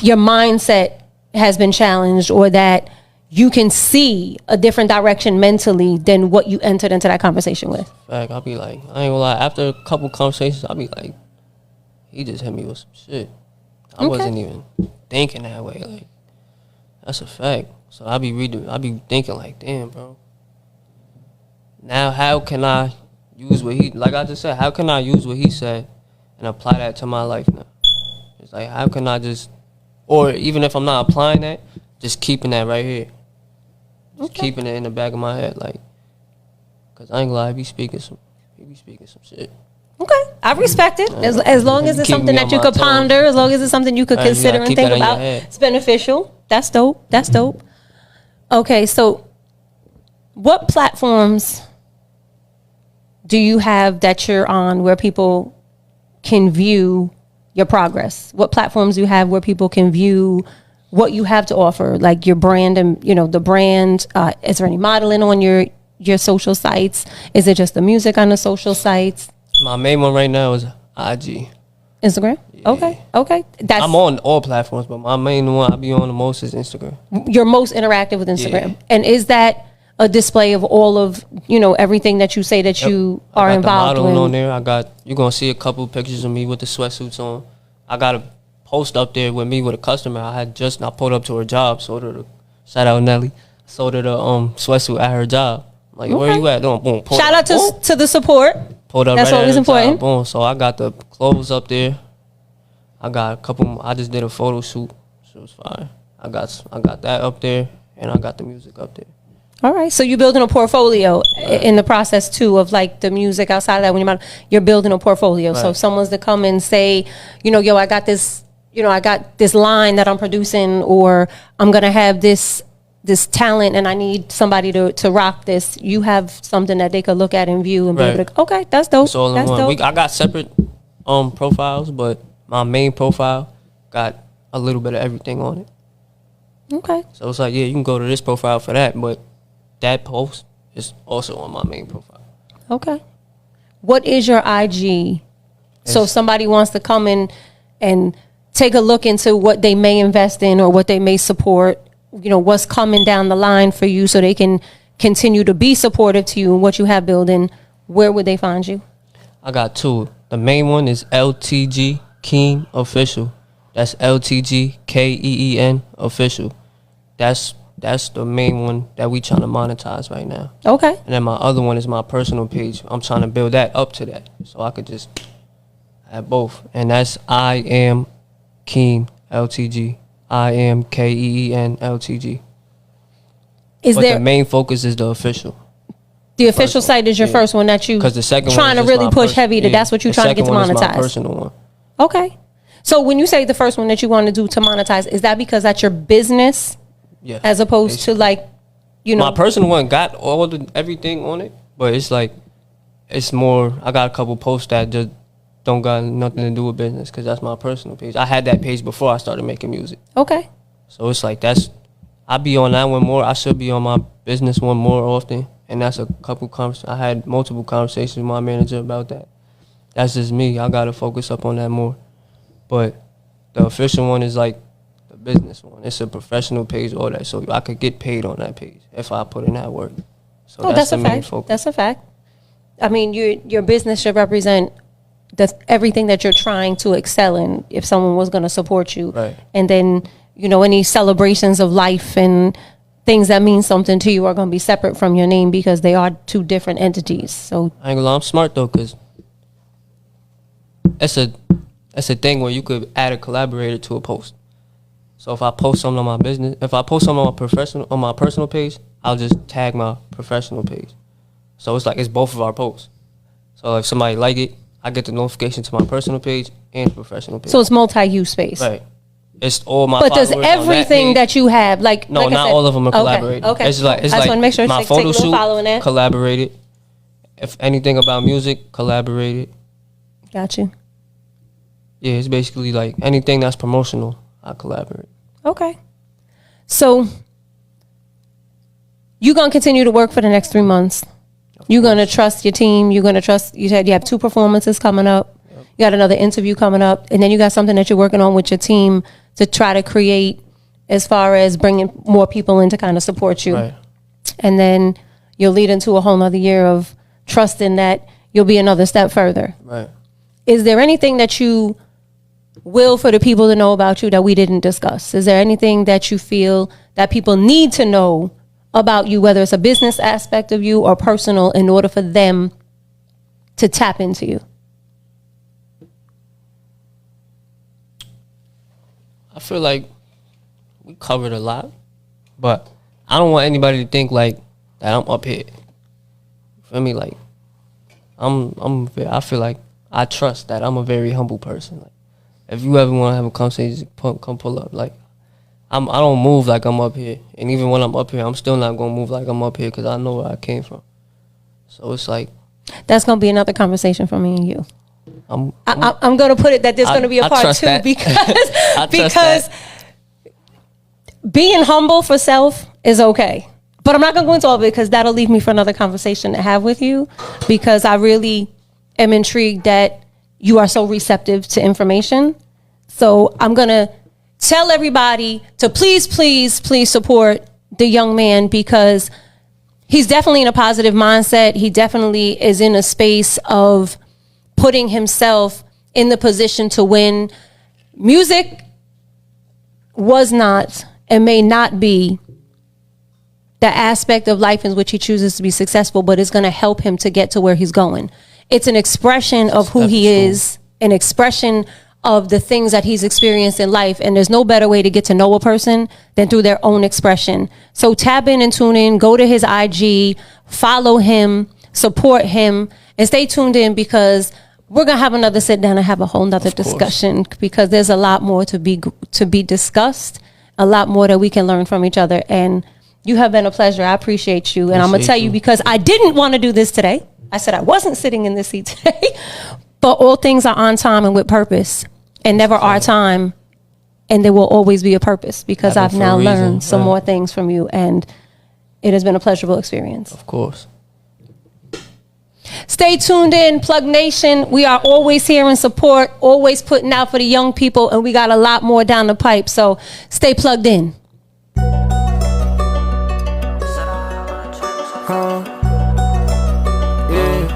your mindset has been challenged, or that you can see a different direction mentally than what you entered into that conversation with? Fact. I'll be like, I ain't gonna lie, after a couple conversations, I'll be like, he just hit me with some shit. I wasn't even thinking that way. Like, that's a fact. So I be thinking like, damn, bro. Now how can I use what like I just said, how can I use what he said and apply that to my life now? It's like, how can I just, or even if I'm not applying that, just keeping that right here. Just keeping it in the back of my head, like, cause I ain't gonna lie, he be speaking some shit. Okay, I respect it. As long as it's something that you could ponder, as long as it's something you could consider and think about, it's beneficial. That's dope. That's dope. Okay, so what platforms do you have that you're on where people can view your progress? What platforms do you have where people can view what you have to offer, like your brand and, the brand? Is there any modeling on your social sites? Is it just the music on the social sites? My main one right now is IG. Instagram? Yeah. Okay. I'm on all platforms, but my main one I be on the most is Instagram. You're most interactive with Instagram. Yeah. And is that a display of all of, everything that you say that you are involved in? I got the modeling on there. You're going to see a couple pictures of me with the sweatsuits on. I got a post up there with me with a customer. I pulled up to her job, shout out Nelly, sold her the sweatsuit at her job. Like, where you at? Boom, shout out to the support. Pulled up. That's right always important. Job, boom. So I got the clothes up there. I got a couple. I just did a photo shoot. So it was fine. I got that up there, and I got the music up there. All right. So you're building a portfolio in the process too of like the music. Outside of that, you're building a portfolio. Right. So if someone's to come and say, yo, I got this. I got this line that I'm producing, or I'm gonna have this talent and I need somebody to rock this. You have something that they could look at and view and be able to, okay, that's dope. That's all in one. I got separate profiles, but my main profile got a little bit of everything on it. Okay. So it's like, yeah, you can go to this profile for that, but that post it's also on my main profile. Okay. What is your IG? So if somebody wants to come in and take a look into what they may invest in or what they may support, you know, what's coming down the line for you so they can continue to be supportive to you and what you have building, where would they find you? I got two. The main one is LTG Keen Official. That's LTG Keen Official. That's the main one that we trying to monetize right now. Okay. And then my other one is my personal page. I'm trying to build that up to that, so I could just have both. And that's I am Keen LTG. I am Keen LTG. But the main focus is the official. The official site is your first one that you the second trying one to really push heavy. That's what you're trying to get to monetize. The second one is my personal one. Okay. So when you say the first one that you want to do to monetize, is that because that's your business? Yeah. As opposed to like, you know. My personal one got everything on it, but it's like, it's more, I got a couple posts that just don't got nothing to do with business because that's my personal page. I had that page before I started making music. Okay. So it's like, I be on that one more. I should be on my business one more often. And that's a couple I had multiple conversations with my manager about that. That's just me. I got to focus up on that more. But the official one is like the business one. It's a professional page, all that. So I could get paid on that page if I put in that work. So that's the main focus. That's a fact. I mean, your business should represent everything that you're trying to excel in if someone was going to support you. Right. And then, you know, any celebrations of life and things that mean something to you are going to be separate from your name because they are two different entities. So I ain't gonna lie, I'm smart though, because that's a thing where you could add a collaborator to a post. So if I post something on my business, if I post something on my personal page, I'll just tag my professional page. So it's like it's both of our posts. So if somebody like it, I get the notification to my personal page and professional page. So it's multi-use space. Right. It's all my. But does everything that you have like? No, like not all of them are collaborated. Okay. It's like I just want to make sure my take photo shoot following that. Collaborated. If anything about music, collaborated. Got you. Yeah, it's basically like anything that's promotional, I collaborate. Okay. So you're gonna continue to work for the next 3 months. You're gonna trust your team. You're gonna trust. You said you have 2 performances coming up. Yep. You got another interview coming up, and then you got something that you're working on with your team to try to create, as far as bringing more people in to kind of support you. Right. And then you'll lead into a whole nother year of trusting that you'll be another step further. Right. Is there anything that you will for the people to know about you that we didn't discuss? Is there anything that you feel that people need to know about you, whether it's a business aspect of you or personal, in order for them to tap into you? I feel like we covered a lot, but I don't want anybody to think like that I'm up here. You feel me? Like I feel like I trust that I'm a very humble person. Like if you ever want to have a conversation, come pull up. Like I don't move like I'm up here, and even when I'm up here, I'm still not gonna move like I'm up here because I know where I came from. So it's like that's gonna be another conversation for me and you. I'm going to put it that there's going to be a part 2 because being humble for self is okay. But I'm not going to go into all of it because that'll leave me for another conversation to have with you, because I really am intrigued that you are so receptive to information. So I'm going to tell everybody to please, please, please support the young man, because he's definitely in a positive mindset. He definitely is in a space of putting himself in the position to win. Music was not and may not be the aspect of life in which he chooses to be successful, but it's going to help him to get to where he's going. It's an expression of who he is, an expression of the things that he's experienced in life. And there's no better way to get to know a person than through their own expression. So tap in and tune in, go to his IG, follow him, support him, and stay tuned in, because we're going to have another sit down and have a whole nother discussion, because there's a lot more to be discussed, a lot more that we can learn from each other. And you have been a pleasure. I appreciate you. And I'm going to tell you, because I didn't want to do this today. I said I wasn't sitting in this seat today, but all things are on time and with purpose, and never are time. And there will always be a purpose, because I've now learned some more things from you. And it has been a pleasurable experience. Of course. Stay tuned in, Plug Nation. We are always here in support, always putting out for the young people, and we got a lot more down the pipe. So stay plugged in. Yeah.